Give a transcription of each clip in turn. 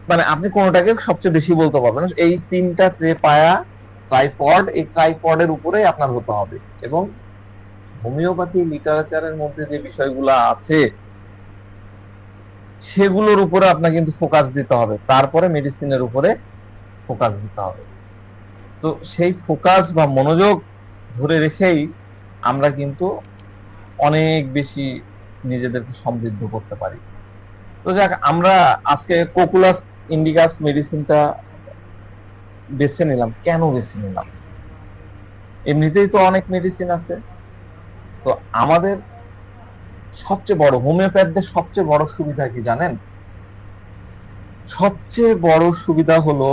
মানে আপনি কোনটাকে সবচেয়ে বেশি বলতে পারবেন, এই তিনটা পায়া ট্রাইপড, এই ট্রাইপডের উপরে আপনার হতে হবে। এবং হোমিওপ্যাথি লিটারেচারের মধ্যে যে বিষয়গুলো আছে সেগুলোর উপরে আপনাকে কিন্তু ফোকাস দিতে হবে, তারপরে মেডিসিনের উপরে ফোকাস দিতে হবে। তো সেই ফোকাস বা মনোযোগ ধরে রেখেই আমরা কিন্তু অনেক বেশি নিজেদেরকে সমৃদ্ধ করতে পারি। তো যাক, আমরা আজকে কোকুলাস ইন্ডিকাস মেডিসিনটা বেছে নিলাম। কেন বেছে নিলাম? এমনিতেই তো অনেক মেডিসিন আছে। তো আমাদের সবচেয়ে বড়, হোমিওপ্যাথদের সবচেয়ে বড় সুবিধা কি জানেন? সবচেয়ে বড় সুবিধা হলো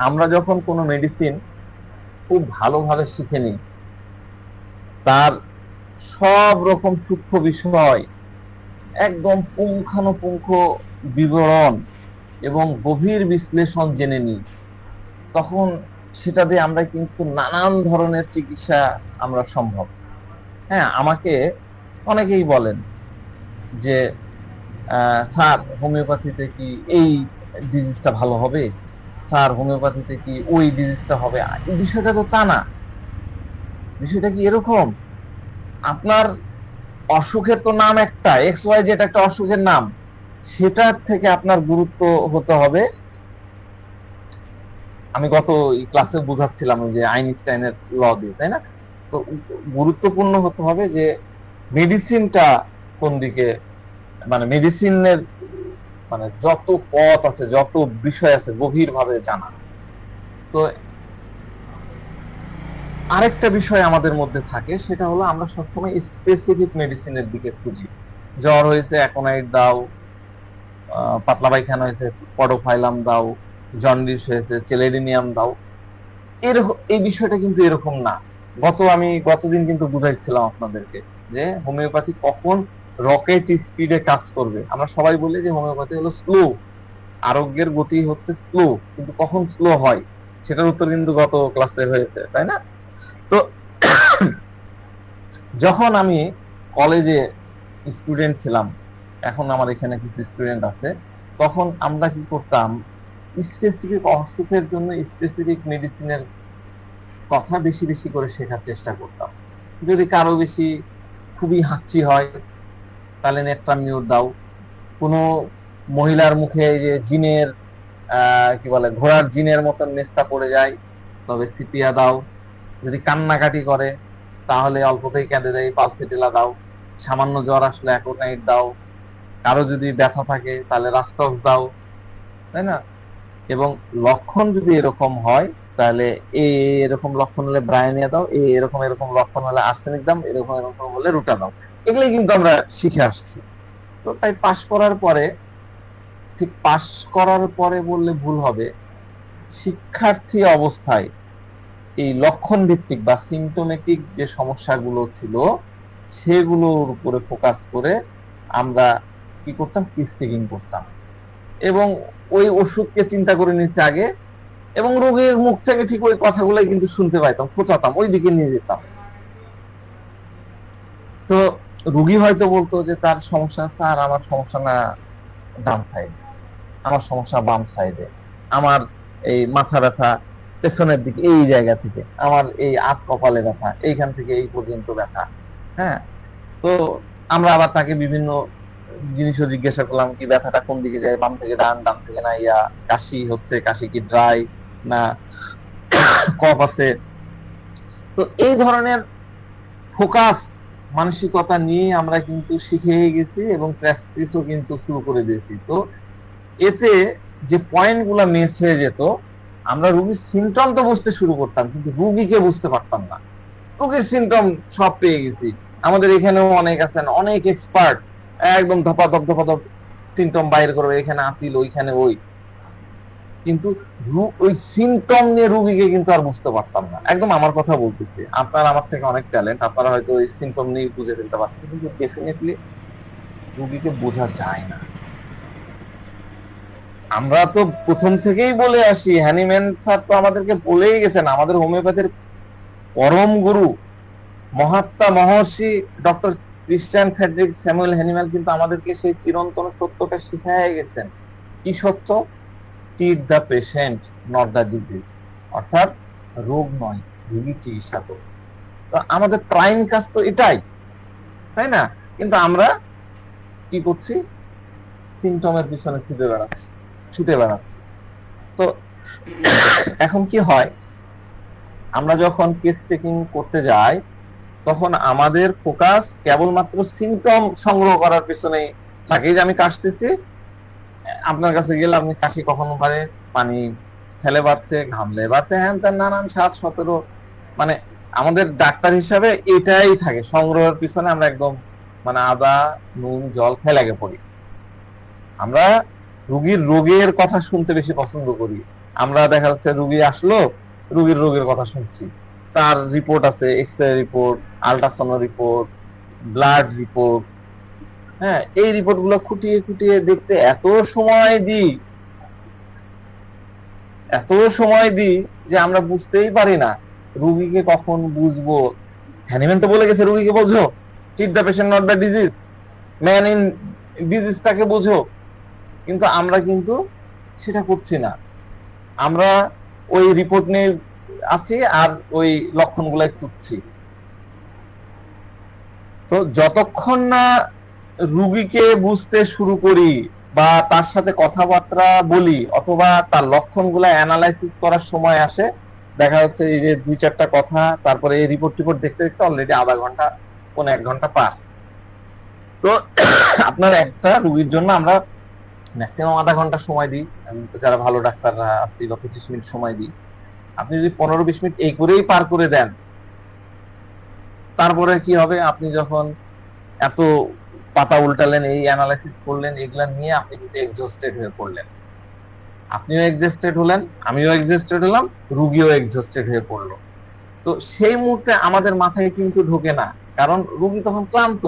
আমরা যখন কোনো মেডিসিন খুব ভালোভাবে শিখে নিই, তার সব রকম সূক্ষ্ম বিষয় একদম পুঙ্খানুপুঙ্খ বিবরণ এবং গভীর বিশ্লেষণ জেনে নিই, তখন সেটা দিয়ে আমরা কিন্তু নানান ধরনের চিকিৎসা আমরা সম্ভব। হ্যাঁ, আমাকে অনেকেই বলেন যে স্যার হোমিওপ্যাথিতে কি এই ডিজিজটা ভালো হবে, স্যার হোমিওপ্যাথিতে কি ওই ডিজিজটা হবে। এই বিষয়টা তো তা না। বিষয়টা কি এরকম, আপনার অসুখের তো নাম একটা, এক্স ওয়াই জেড একটা অসুখের নাম, সেটার থেকে আপনার গুরুত্ব হতে হবে। আমি গত ক্লাসে বুঝাচ্ছিলাম যে আইনস্টাইনের ল দিয়ে, তাই না? তো গুরুত্বপূর্ণ হতে হবে যে মেডিসিনটা কোন দিকে, মানে মেডিসিনের মানে যত পথ আছে, যত বিষয় আছে গভীর ভাবে জানা। তো আরেকটা বিষয় আমাদের মধ্যে থাকে, সেটা হলো আমরা সবসময় স্পেসিফিক মেডিসিনের দিকে খুঁজি। জ্বর হয়েছে অ্যাকোনাইট দাও, পাতলা পায়খানা হয়েছে পডোফাইলাম দাও, জন্ডিস হয়েছে চেলেডিনিয়াম দাও। এই বিষয়টা কিন্তু এরকম না। আমি গতদিন কিন্তু বুঝাইছিলাম আপনাদেরকে যে হোমিওপ্যাথি কখন রকেট স্পিডে কাজ করবে। আমরা সবাই বলি যে হোমিওপ্যাথি হলো স্লো, আরোগ্যের গতি হচ্ছে স্লো, কিন্তু কখন স্লো হয় সেটার উত্তর কিন্তু গত ক্লাসে হয়েছে, তাই না? তো যখন আমি কলেজে স্টুডেন্ট ছিলাম, এখন আমার এখানে কিছু স্টুডেন্ট আছে, তখন আমরা কি করতাম, স্পেসিফিক অসুখের জন্য স্পেসিফিক মেডিসিনের কথা বেশি বেশি করে শেখার চেষ্টা করতাম। যদি কারো বেশি খুবই হাঁচি হয় তাহলে নেট্রামিউর দাও, কোনো মহিলার মুখে যে জিনের কি বলে ঘোড়ার জিনের মতন মেস্তা পড়ে যায় তবে সিপিয়া দাও, যদি কান্নাকাটি করে তাহলে অল্পতেই কেঁদে দেয় পালসেটিলা দাও, সামান্য জ্বর আসলে অ্যাকোনাইট দাও, কারো যদি ব্যথা থাকে তাহলে রাস্টক্স দাও, তাই না? এবং লক্ষণ যদি এরকম হয় তাহলে এরকম লক্ষণ হলে ব্রায়ানিয়া দাও, এরকম এরকম লক্ষণ হলে আর্সেনিক দাও, এরকম এরকম হলে রুটা দাও। এগুলোই কিন্তু আমরা শিখে আসছি। তো তাই পাশ করার পরে, ঠিক পাশ করার পরে বললে ভুল হবে, শিক্ষার্থী অবস্থায় এই লক্ষণ ভিত্তিক বা সিমটোমেটিক যে সমস্যাগুলো ছিল সেগুলোর উপরে ফোকাস করে আমরা কি করতাম, কিস টেকিং করতাম এবং ওই ওষুধকে চিন্তা করে নিচ্ছে আগে, এবং রোগীর মুখ থেকে ঠিক ওই কথাগুলাই কিন্তু শুনতে পাইতাম, খোঁচাতাম, ওই দিকে নিয়ে যেতাম। তো রুগী হয়তো বলতো যে তার সমস্যা, স্যার আমার সমস্যা না ডান সাইডে, আমার সমস্যা বাম সাইডে, আমার এই মাথা ব্যথা পেছনের দিকে এই জায়গা থেকে, আমার এই আধ কপালে ব্যথা, এইখান থেকে এই পর্যন্ত ব্যথা। হ্যাঁ, তো আমরা আবার তাকে বিভিন্ন জিনিসও জিজ্ঞাসা করলাম, কি ব্যথাটা কোন দিকে যায়, বাম থেকে ডান, ডান থেকে না, ইয়া কাশি হচ্ছে, কাশি কি ড্রাই না কফ আছে। তো এই ধরনের ফোকাস মানসিকতা নিয়ে আমরা কিন্তু শিখে গেছি এবং প্র্যাকটিসও কিন্তু শুরু করে দিয়েছি। তো এতে যে পয়েন্ট গুলা মিস হয়ে যেত, আমরা রুগীর সিমটম তো বুঝতে শুরু করতাম কিন্তু রুগীকে বুঝতে পারতাম না। রোগের সিমটম সব পেয়ে গেছি, আমাদের এখানেও অনেক আছেন, অনেক এক্সপার্ট, একদম ধপাধপ ধপাধপ সিমটম বাইর করবে, এখানে আছিল ওইখানে ওই, কিন্তু ওই সিমটম নিয়ে রুগীকে কিন্তু আর বুঝতে পারতাম না। একদম আমার কথা বলতেছি, আপনারা আমার থেকে অনেক ট্যালেন্ট, আপনারা হয়তো ওই সিমটম নিয়ে বুঝে ফেলতে পারছেন, কিন্তু ডেফিনেটলি রুগীকে বোঝা যায় না। আমরা তো প্রথম থেকেই বলে আসি, হ্যানিম্যান স্যার তো আমাদেরকে বলেই গেছেন, আমাদের হোমিওপ্যাথির পরম গুরু মহাত্মা মহর্ষি doctor Christian Friedrich Samuel Hahnemann কিন্তু আমাদেরকে সেই চিরন্তন সত্যটা শিখায় গেছেন কি সত্য? Treat the patient not the disease, অর্থাৎ রোগ নয়, রোগীর চিকিৎসা করো। তো আমাদের প্রাইম কাজ তো এটাই, তাই না? কিন্তু আমরা কি করছি? সিমটমের পিছনে ছুটে বেড়াচ্ছি। তো এখন কি হয়, আমরা যখন কেস চেকিং করতে যাই তখন আমাদের ফোকাস কেবলমাত্র সিমটম সংগ্রহ করার পিছনেই থাকে। যে আমি কাশতেছি, আপনার কাছে গেলে আপনি কাশি কখনো পারে পানি ফেলে বাড়ছে, ঘামলে বাড়ছে, হ্যান ত্যান নানান 7-17, মানে আমাদের ডাক্তার হিসাবে এটাই থাকে, সংগ্রহের পিছনে আমরা একদম মানে আদা নুন জল খেয়ে লাগে পড়ি। আমরা রুগীর রোগের কথা শুনতে বেশি পছন্দ করি। আমরা দেখা যাচ্ছে রুগী আসলো, রুগীর রোগের কথা শুনছি, তার রিপোর্ট আছে, X-ray report, ultrasound report, blood report, হ্যাঁ, এই রিপোর্ট গুলো খুঁটিয়ে খুঁটিয়ে দেখতে এত সময় দিই যে আমরা বুঝতেই পারি না রুগীকে কখন বুঝবো। হ্যানিম্যান তো বলে গেছে রুগীকে বোঝো, treat the patient not the disease, man in ডিজিজটাকে বোঝো। কিন্তু আমরা কিন্তু সেটা করছি না, আমরা ওই রিপোর্ট নিয়ে আছি আর ওই লক্ষণগুলাই তুচ্ছি। তো যতক্ষণ না রুগীকে বুঝতে শুরু করি বা তার সাথে কথাবার্তা বলি অথবা তার লক্ষণগুলা অ্যানালাইসিস করার সময় আসে, দেখা যাচ্ছে এই যে 2-4টা কথা, তারপরে এই রিপোর্ট দেখতে দেখতে অলরেডি আধা ঘন্টা 1 ঘন্টা পার। তো আপনার একটা রুগীর জন্য আমরা ম্যাক্সিমাম আধা ঘন্টা সময় দিই, যারা ভালো ডাক্তাররা আছি, বা 25 মিনিট সময় দিই। আপনি যদি 15-20 মিনিট এই করেই পার করে দেন, তারপরে কি হবে? আপনি যখন এত পাতা উল্টালেন, এই অ্যানালাইসিস করলেন, এগুলা নিয়ে আপনি কিন্তু এক্সহস্টেড হয়ে পড়লেন। আপনিও এক্সহস্টেড হলেন, আমিও এক্সহস্টেড হলাম, রুগীও এক্সহস্টেড হয়ে পড়লো। তো সেই মুহূর্তে আমাদের মাথায় কিন্তু ঢোকে না, কারণ রুগী তখন ক্লান্ত,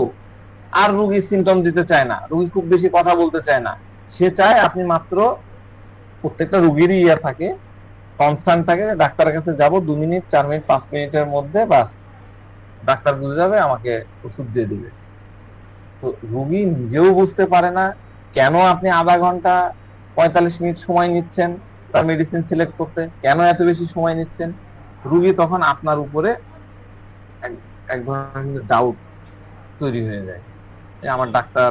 আর রুগী সিমটম দিতে চায় না, রুগী খুব বেশি কথা বলতে চায় না। সে চায় আপনি মাত্র, প্রত্যেকটা রুগীরই ইয়া থাকে, কনস্ট্যান্ট থাকে, ডাক্তারের কাছে যাব 2 মিনিট 4 মিনিট 5 মিনিটের মধ্যে, বাস ডাক্তার বুঝে যাবে, আমাকে ওষুধ দিয়ে দিবে। তো রুগী নিজেও বুঝতে পারে না কেন আপনি আধা ঘন্টা 45 মিনিট সময় নিচ্ছেন তার মেডিসিন সিলেক্ট করতে, কেন এত বেশি সময় নিচ্ছেন। রুগী তখন আপনার উপরে এক ধরনের ডাউট তৈরি হয়ে যায়, আমার ডাক্তার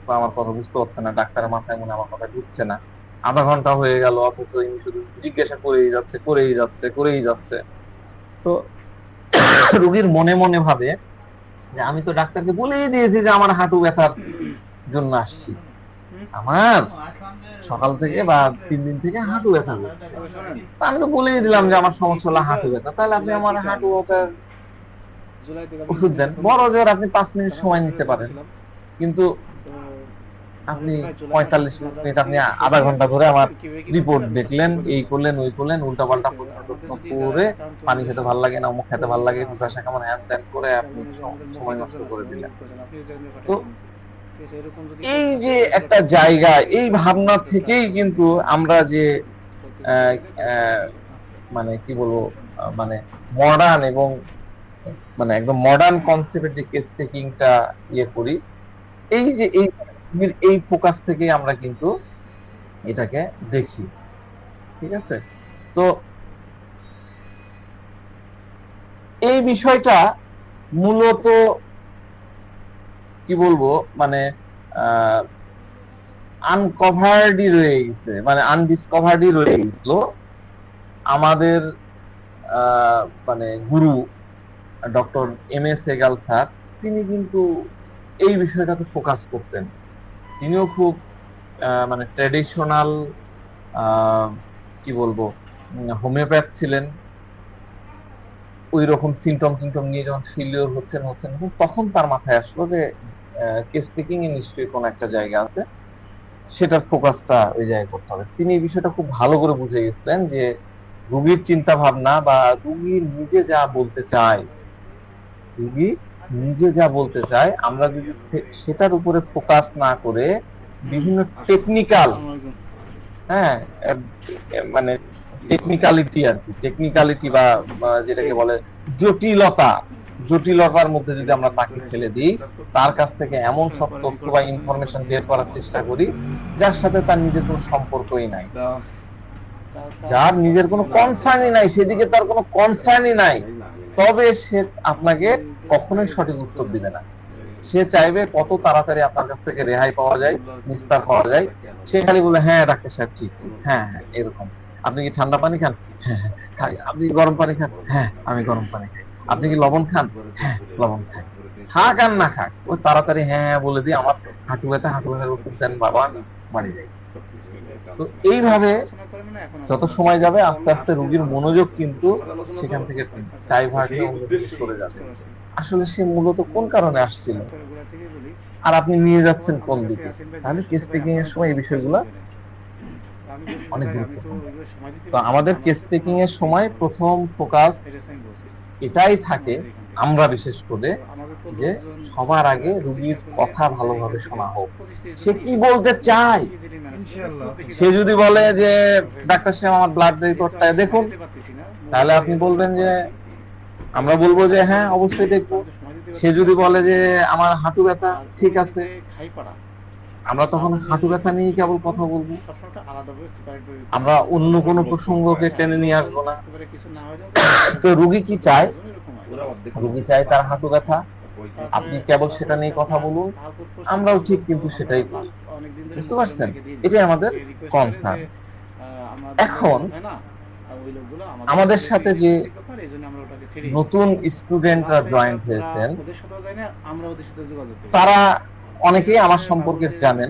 তো আমার কথা বুঝতে পারছে না, ডাক্তারের মাথায় মনে আমার কথা ঢুকছে না, আধা ঘন্টা হয়ে গেল অথচ ইনি শুধু জিজ্ঞাসা করেই যাচ্ছে। তো রুগীর মনে মনে ভাবে যে আমি তো ডাক্তারকে বলেই দিয়েছি যে আমার হাঁটু ব্যথার জন্য আসছি, আমার সকাল থেকে বা 3 দিন থেকে হাঁটু ব্যথা করছে, আমি তো বলেই দিলাম যে আমার সমস্যা হলো হাঁটু ব্যথা, তাহলে আপনি আমার হাঁটু ব্যথার ওষুধ দেন। বড় জোর আপনি 5 মিনিট সময় নিতে পারেন, কিন্তু আপনি 45 মিনিট, আপনি আধা ঘন্টা ধরে আমার রিপোর্ট দেখলেন, এই করলেন ওই করলেন, উল্টাপাল্টা প্রশ্ন করে, পানি খেতে ভালো লাগে না, অমুক খেতে ভালো লাগে, পিপাসা কেমন, হ্যান ত্যান করে আপনি সময় নষ্ট করে দিলেন। তো এই যে একটা জায়গা, এই ভাবনা থেকেই কিন্তু আমরা যে মানে কি বলবো, মানে মডার্ন এবং মানে একদম মডার্ন কনসেপ্টের যে কেস টেকিংটা ইয়ে করি, এই যে এই ফোকাস থেকে আমরা কিন্তু এটাকে দেখি। ঠিক আছে? তো এই বিষয়টা মূলত কি বলবো, মানে আনকভার্ডই রয়ে গেছে, মানে আনডিসকভার্ডই রয়ে গেছিল। আমাদের মানে গুরু ডক্টর এম.এ. সেগাল স্যার, তিনি কিন্তু এই বিষয়টাতে ফোকাস করতেন। তিনিও খুব মানে ট্র্যাডিশনাল কি বলবো হোমিওপ্যাথ ছিলেন। ওই রকম সিমটম নিয়ে যখন ফিলিওর হচ্ছেন, তখন তার মাথায় আসলো যে কেস টেকিং এ নিশ্চয়ই কোন একটা জায়গা আছে, সেটার ফোকাসটা ওই জায়গায় করতে হবে। তিনি এই বিষয়টা খুব ভালো করে বুঝে গেছিলেন যে রুগীর চিন্তা ভাবনা বা রুগী নিজে যা বলতে চায়, আমরা যদি সেটার উপরে ফোকাস না করে বিভিন্ন টেকনিক্যাল, হ্যাঁ, মানে টেকনিক্যালিটি বা যেটাকে বলে জটিলতা, জটিলতার মধ্যে যদি আমরা তাকে ফেলে দিই, তার কাছ থেকে এমন সব তথ্য বা ইনফরমেশন বের করার চেষ্টা করি যার সাথে তার নিজের কোনো সম্পর্কই নাই, যার নিজের কোনো কনসার্নই নাই, সেদিকে তার কোনো কনসার্নই নাই, তবে সে আপনাকে কখনোই সঠিক উত্তর দিবে না। সে চাইবে কত তাড়াতাড়ি আপনার কাছ থেকে রেহাই পাওয়া যায়, নিস্তার পাওয়া যায়। সে খালি বলে হ্যাঁ ডাক্তার সাহেব ঠিক ঠিক, হ্যাঁ হ্যাঁ এরকম। আপনি কি ঠান্ডা পানি খান? হ্যাঁ হ্যাঁ খাই। আপনি কি গরম পানি খান? হ্যাঁ আমি গরম পানি খাই। আপনি কি লবণ খান? হ্যাঁ লবণ খাই। খাক আর না খাক, ওই তাড়াতাড়ি হ্যাঁ হ্যাঁ বলে দিয়ে আমার হাঁটু ব্যথার ওষুধ দেন বাবা, আমি বাড়ি যাই। তো এইভাবে যত সময় যাবে আস্তে আস্তে রোগীর মনোযোগ কিন্তু সেখান থেকে ডাইভার্ট করে যাবে। আসলে সে মূলত কোন কারণে আসছিল আর আপনি নিয়ে যাচ্ছেন কোন দিকে। তাহলে কেস টেকিং এর সময় এই বিষয়গুলো অনেক গুরুত্বপূর্ণ। তো আমাদের কেস টেকিং এর সময় প্রথম ফোকাস এটাই থাকে, আমরা বিশেষ করে, যে সবার আগে রোগীর কথা ভালোভাবে শোনা হোক। সে কি বলতে চায়, সে যদি বলে যে ডাক্তার সাহেব আমার ব্লাড রিপোর্টটা দেখুন, তাহলে আপনি বলবেন যে, আমরা বলবো যে হ্যাঁ অবশ্যই দেখবো। সে যদি বলে যে আমার হাঁটু ব্যথা, ঠিক আছে, আমরা তখন হাঁটু ব্যথা নিয়ে কেবল কথা বলবো, আমরা অন্য কোনো প্রসঙ্গকে টেনে নিয়ে আসবো না। তো রোগী কি চায়? রোগী চায় তার হাঁটু ব্যথা, আপনি কেবল সেটা নিয়ে কথা বলুন, আমরাও ঠিক কিন্তু সেটাই করি। বুঝতে পারছেন? এটাই আমাদের কনসার্ন। এখন আমাদের সাথে যে নতুন স্টুডেন্টরা জয়েন হয়েছেন, তারা অনেকেই আমার সম্পর্কে জানেন।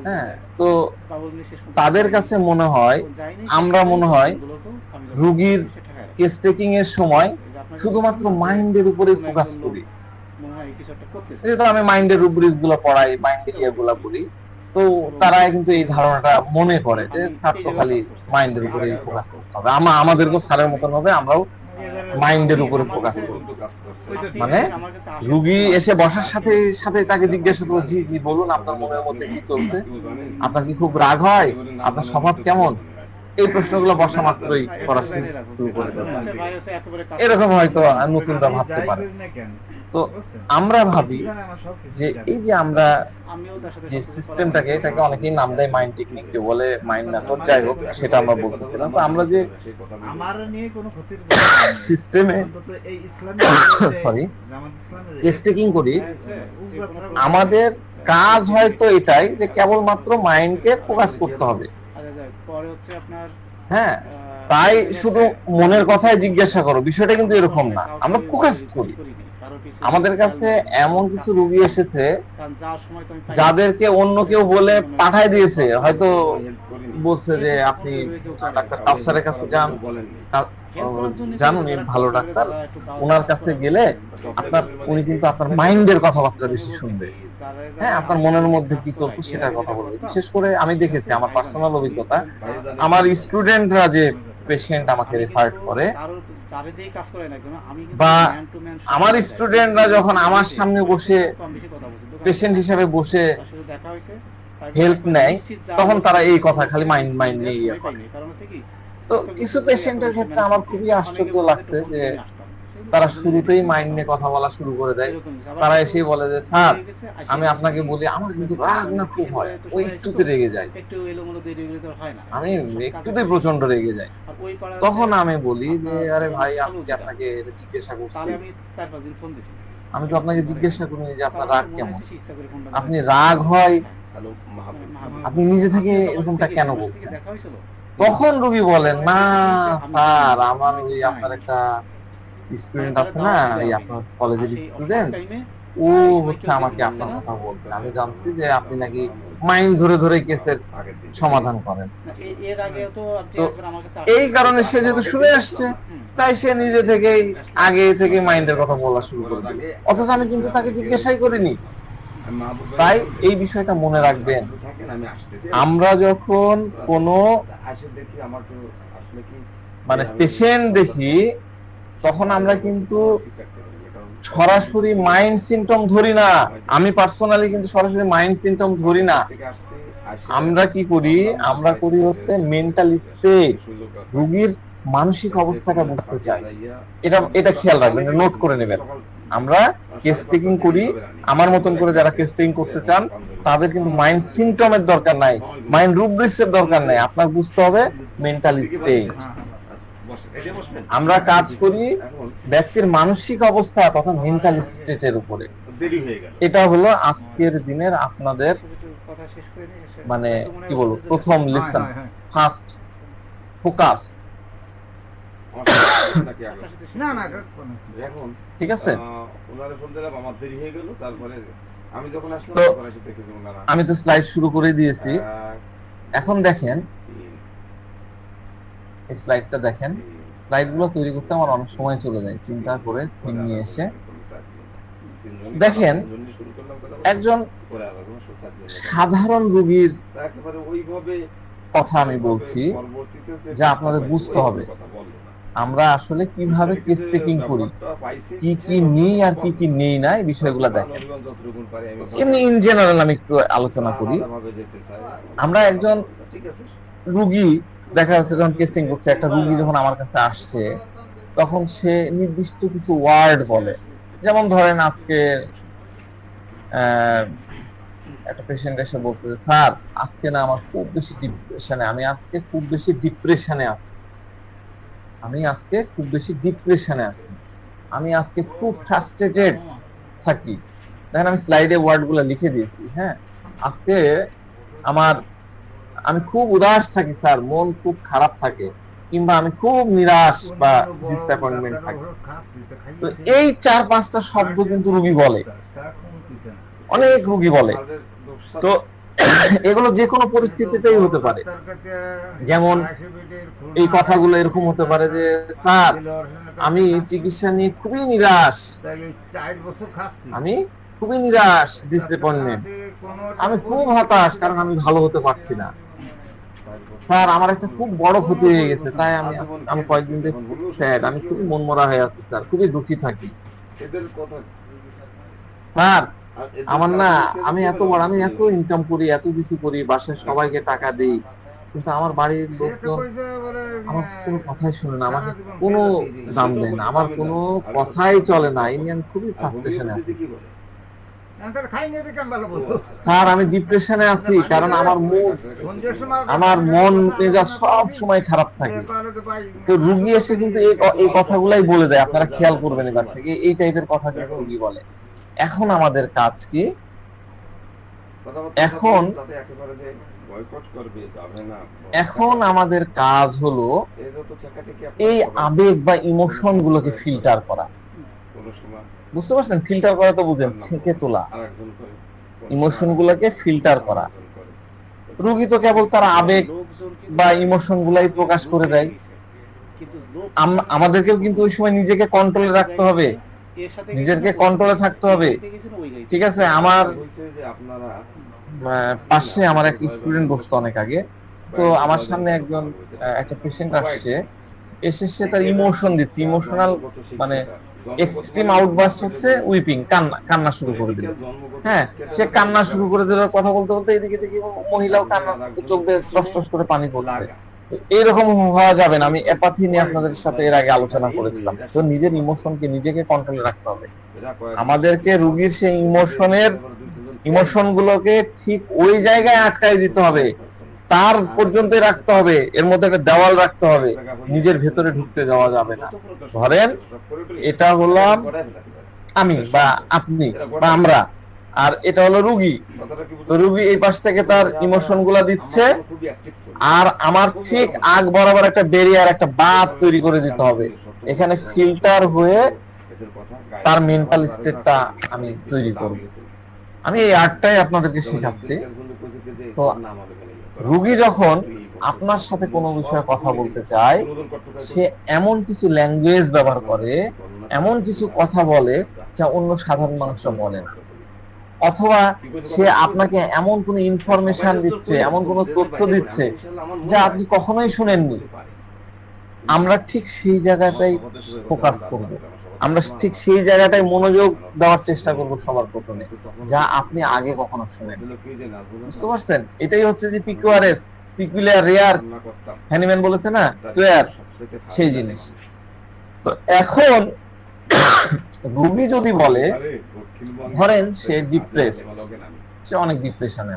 হ্যাঁ, তো তাদের কাছে মনে হয়, আমরা মনে হয় রোগীর কেস টেকিং এর সময় শুধুমাত্র মাইন্ডের উপরে ফোকাস করি। যেহেতু আমি মাইন্ডের রুব্রিক্স গুলো পড়াই, মাইন্ডের ইয়েগুলো বলি, তো তারা কিন্তু এই ধারণাটা মনে করে যে ছাত্র খালি মাইন্ডের উপরে ফোকাস করতে হবে, আমাদেরকেও স্যারের মতন হবে, আমরাও মাইন্ডের উপরে ফোকাস করব। মানে রুগী এসে বসার সাথে সাথে তাকে জিজ্ঞাসা করবো, জি জি বলুন আপনার মনের মধ্যে কি চলছে, আপনার কি খুব রাগ হয়, আপনার স্বভাব কেমন, এই প্রশ্নগুলো বসা মাত্রই করা শুরু করে দেবে। এরকম হয়তো নতুনরা ভাবতে পারে। তো আমরা ভাবি যে এই যে আমরা যে সিস্টেমটাকে, এটাকে অনেকেই নাম দেয় মাইন্ড টেকনিক, কেউ বলে মাইন্ড মেথড, যাই হোক সেটা আমরা বলতেছিলাম। তো আমরা যে সিস্টেমে সরি কেস টেকিং করি, আমাদের কাজ হয়তো এটাই যে কেবলমাত্র মাইন্ডকে ফোকাস করতে হবে। হ্যাঁ, তাই শুধু মনের কথাই জিজ্ঞাসা করো, বিষয়টা কিন্তু এরকম না। আমরা ফোকাস করি। আমাদের কাছে এমন কিছু রোগী এসেছে যাদেরকে অন্য কেউ বলে পাঠায় দিয়েছে, হয়তো বলছে যে আপনি ডাক্তার কাউসারের কাছে যান, জানুন ভালো ডাক্তার, ওনার কাছে গেলে উনি কিন্তু আপনার মাইন্ডের কথাবার্তা বেশি শুনবে। হ্যাঁ, আপনার মনের মধ্যে কি চলছে সেটার কথা বলবে। বিশেষ করে আমি দেখেছি, আমার পার্সোনাল অভিজ্ঞতা, আমার স্টুডেন্টরা যে পেশেন্ট আমাকে রেফার করে, বা আমার স্টুডেন্টরা যখন আমার সামনে বসে পেশেন্ট হিসেবে বসে হেল্প নেয়, তখন তারা এই কথা খালি মাইন্ড মাইন্ড নিয়ে ইয়ে করে। তো কিছু পেশেন্টের ক্ষেত্রে আমার খুবই আশ্চর্য লাগছে যে তারা শুরুতেই মাইন্ড নিয়ে কথা বলা শুরু করে দেয়। তারা এসেই বলে যে স্যার আমি আপনাকে বলি, আমার কিন্তু রাগ না খুব হয়, ওই একটুতে রেগে যায়, আমি একটুতে প্রচন্ড রেগে যাই। তখন আমি বলি যে আরে ভাই, আমি কি আপনাকে জিজ্ঞাসা করছি, আমি তো আপনাকে জিজ্ঞাসা করিনি যে আপনার রাগ কেমন, আপনি রাগ হয় আপনি নিজে থেকে এরকমটা কেন বলছেন? তখন রোগী বলেন, না স্যার, আমার ওই আপনার একটা স্টুডেন্ট আছে না, এই আপনার কলেজের স্টুডেন্ট, ও হচ্ছে আমাকে আপনার কথা বলছে, আমি জানছি যে আপনি নাকি মাইন্ড ধরে ধরে কেসের সমাধান করেন। তো এই কারণে সে যেহেতু শুনে আসছে, তাই সে নিজে থেকেই আগে থেকে মাইন্ডের কথা বলা শুরু করে দিল, অথচ আমি কিন্তু তাকে জিজ্ঞাসাই করিনি। তাই এই বিষয়টা মনে রাখবেন, আমরা যখন কোনো মানে পেশেন্ট দেখি, তখন আমরা কিন্তু সরাসরি মাইন্ড সিমটম ধরি না। আমি পার্সোনালি কিন্তু সরাসরি মাইন্ড সিমটম ধরি না। আমরা কি করি, আমরা করি হচ্ছে মেন্টাল স্টেট, রোগীর মানসিক অবস্থাটা বুঝতে চাই। এটা খেয়াল রাখবেন, নোট করে নেবেন। আমরা কেস টেকিং করি, আমার মতন করে যারা কেস টেকিং করতে চান তাদের কিন্তু মাইন্ড সিমটমের দরকার নাই, মাইন্ড রুব্রিক্সের দরকার নাই, আপনার বুঝতে হবে মেন্টাল স্টেট। আমরা কাজ করি ব্যক্তির মানসিক অবস্থা তথা মেন্টাল স্টেটের উপরে। এটা হলো আজকের দিনের আপনাদের মানে কি বলবো প্রথম লেসন, ফার্স্ট ফোকাস। ঠিক আছে, আমি তো স্লাইড শুরু করে দিয়েছি। এখন দেখেন এই স্লাইডটা দেখেন, স্লাইডগুলো তৈরি করতে আমার অনেক সময় চলে যায়, চিন্তা করে থিম নিয়ে এসে। দেখেন একজন সাধারণ রোগীর কথা আমি বলছি যা আপনাদের বুঝতে হবে। আমরা আসলে কিভাবে কেস টেকিং করি, কি কি নেই আর কি কি নেই না, এই বিষয়গুলো দেখেন। এমনি ইন জেনারেল আমি একটু আলোচনা করি। আমরা একজন রুগী দেখা যাচ্ছে যখন টেস্টিং করছে, একটা রুগী যখন আমার কাছে আসছে তখন সে নির্দিষ্ট কিছু ওয়ার্ড বলে। যেমন ধরেন আজকে একটা পেশেন্ট এসে বলছে, স্যার আজকে না আমার খুব বেশি ডিপ্রেশনে, আমি আজকে খুব বেশি ডিপ্রেশনে আছি, আমি আজকে খুব বেশি ডিপ্রেশনে আছি, আমি আজকে খুব ফ্রাস্ট্রেটেড থাকি। দেখেন আমি স্লাইডে ওয়ার্ড গুলো লিখে দিয়েছি। হ্যাঁ, আজকে আমি খুব উদাস থাকি স্যার, মন খুব খারাপ থাকে, কিংবা আমি খুব নিরাশ বা ডিসঅ্যাপয়েন্টমেন্ট থাকি। তো এই 4-5টা শব্দ কিন্তু রোগী বলে, অনেক রোগী বলে। তো এগুলো যে কোনো পরিস্থিতিতেই হতে পারে। যেমন এই কথাগুলো এরকম হতে পারে যে, স্যার আমি চিকিৎসা নিয়ে খুবই নিরাশ, আমি খুবই নিরাশ, ডিসঅ্যাপয়েন্টমেন্ট, আমি খুব হতাশ কারণ আমি ভালো হতে পারছি না। স্যার আমার একটা খুব বড় ক্ষতি হয়ে গেছে, তাই আমি কয়েকদিন থেকে খুব স্যাড, আমি খুবই মনমরা হয়ে আছি স্যার, খুবই দুঃখী থাকি। স্যার আমার না, আমি এত ইনকাম করি, এত কিছু করি, বাসায় সবাইকে টাকা দিই, কিন্তু আমার বাড়ির লোকজন আমার কোনো কথাই শুনে না, আমাকে কোনো দাম দেয় না, আমার কোনো কথাই চলে না, এই নিয়ে আমি খুবই ফ্রাস্ট্রেশনে আছি। স্যার আমি ডিপ্রেশনে আছি কারণ আমার মন মেজাজ সব সময় খারাপ থাকে। তো রুগী এসে কিন্তু এই কথাগুলাই বলে দেয়, আপনারা খেয়াল করবেন এবার থেকে, এই টাইপের কথা কিন্তু রুগী বলে। এখন আমাদের কাজ কি? এখন আমাদের কাজ হলো এই আবেগ বা ইমোশন গুলোকে ফিল্টার করা। বুঝতে পারছেন? ফিল্টার করা তো বুঝেন, ছেঁকে তোলা, ইমোশন গুলোকে ফিল্টার করা। রোগী তো কেবল তার আবেগ বা ইমোশন গুলাই প্রকাশ করে দেয়, আমাদেরকেও কিন্তু ওই সময় নিজেকে কন্ট্রোলে রাখতে হবে, নিজেকে কন্ট্রোলে থাকতে হবে। ঠিক আছে, আমার পাশে আমার এক স্টুডেন্ট বসতো অনেক আগে। তো আমার সামনে একটা পেশেন্ট আসছে, এসে সে তার ইমোশন দিচ্ছে, ইমোশনাল মানে এক্সট্রিম আউটবাস্ট হচ্ছে উইপিং, কান্না শুরু করে দিল। হ্যাঁ, সে কান্না শুরু করে দিল, কথা বলতে বলতে এদিকে দেখি মহিলাও কান্না, চোখ দিয়ে টস টস করে পানি পড়ছে। তো এইরকম হওয়া যাবে না। আমি অ্যাপাথি নিয়ে আপনাদের সাথে এর আগে আলোচনা করেছিলাম। তো নিজের ইমোশনকে নিজেকে কন্ট্রোলে রাখতে হবে। আমাদেরকে রোগীর সেই ইমোশন গুলোকে ঠিক ওই জায়গায় আটকাই দিতে হবে, তার পর্যন্ত রাখতে হবে, এর মধ্যে একটা দেওয়াল রাখতে হবে, নিজের ভেতরে ঢুকতে যাওয়া যাবে না। ধরেন এটা হলাম আমি বা আপনি বা আমরা, আর এটা হলো রুগী। তো রুগী এই পাশ থেকে তার ইমোশন গুলা দিচ্ছে, আর আমার ঠিক আগ বরাবর একটা ব্যারিয়ার, একটা বাঁধ তৈরি করে দিতে হবে, এখানে ফিল্টার হয়ে তার মেন্টাল স্টেটটা আমি তৈরি করব। আমি এই আর্টটাই আপনাদেরকে শেখাচ্ছি। তো রুগী যখন আপনার সাথে কোনো বিষয়ে কথা বলতে চায়, সে এমন কিছু ল্যাঙ্গুয়েজ ব্যবহার করে, এমন কিছু কথা বলে যা অন্য সাধারণ মানুষরা বলে না। অথবা সে আপনাকে এমন কোন ইনফরমেশন দিচ্ছে, এমন কোন তথ্য দিচ্ছে যা আপনি কখনোই শুনেননি। আমরা ঠিক সেই জায়গাটাই ফোকাস করব, আমরা ঠিক সেই জায়গাটাই মনোযোগ দেওয়ার চেষ্টা করব সবার প্রথমে, যা আপনি আগে কখনো শুনেন। বুঝতে পারছেন? এটাই হচ্ছে যে পিকুলিয়ার রেয়ার, হ্যানিম্যান বলেছে না, স্কয়ার, সেই জিনিস। তো এখন রোগী যদি বলে ধরেন সে ডিপ্রেস, সে অনেক ডিপ্রেশনে,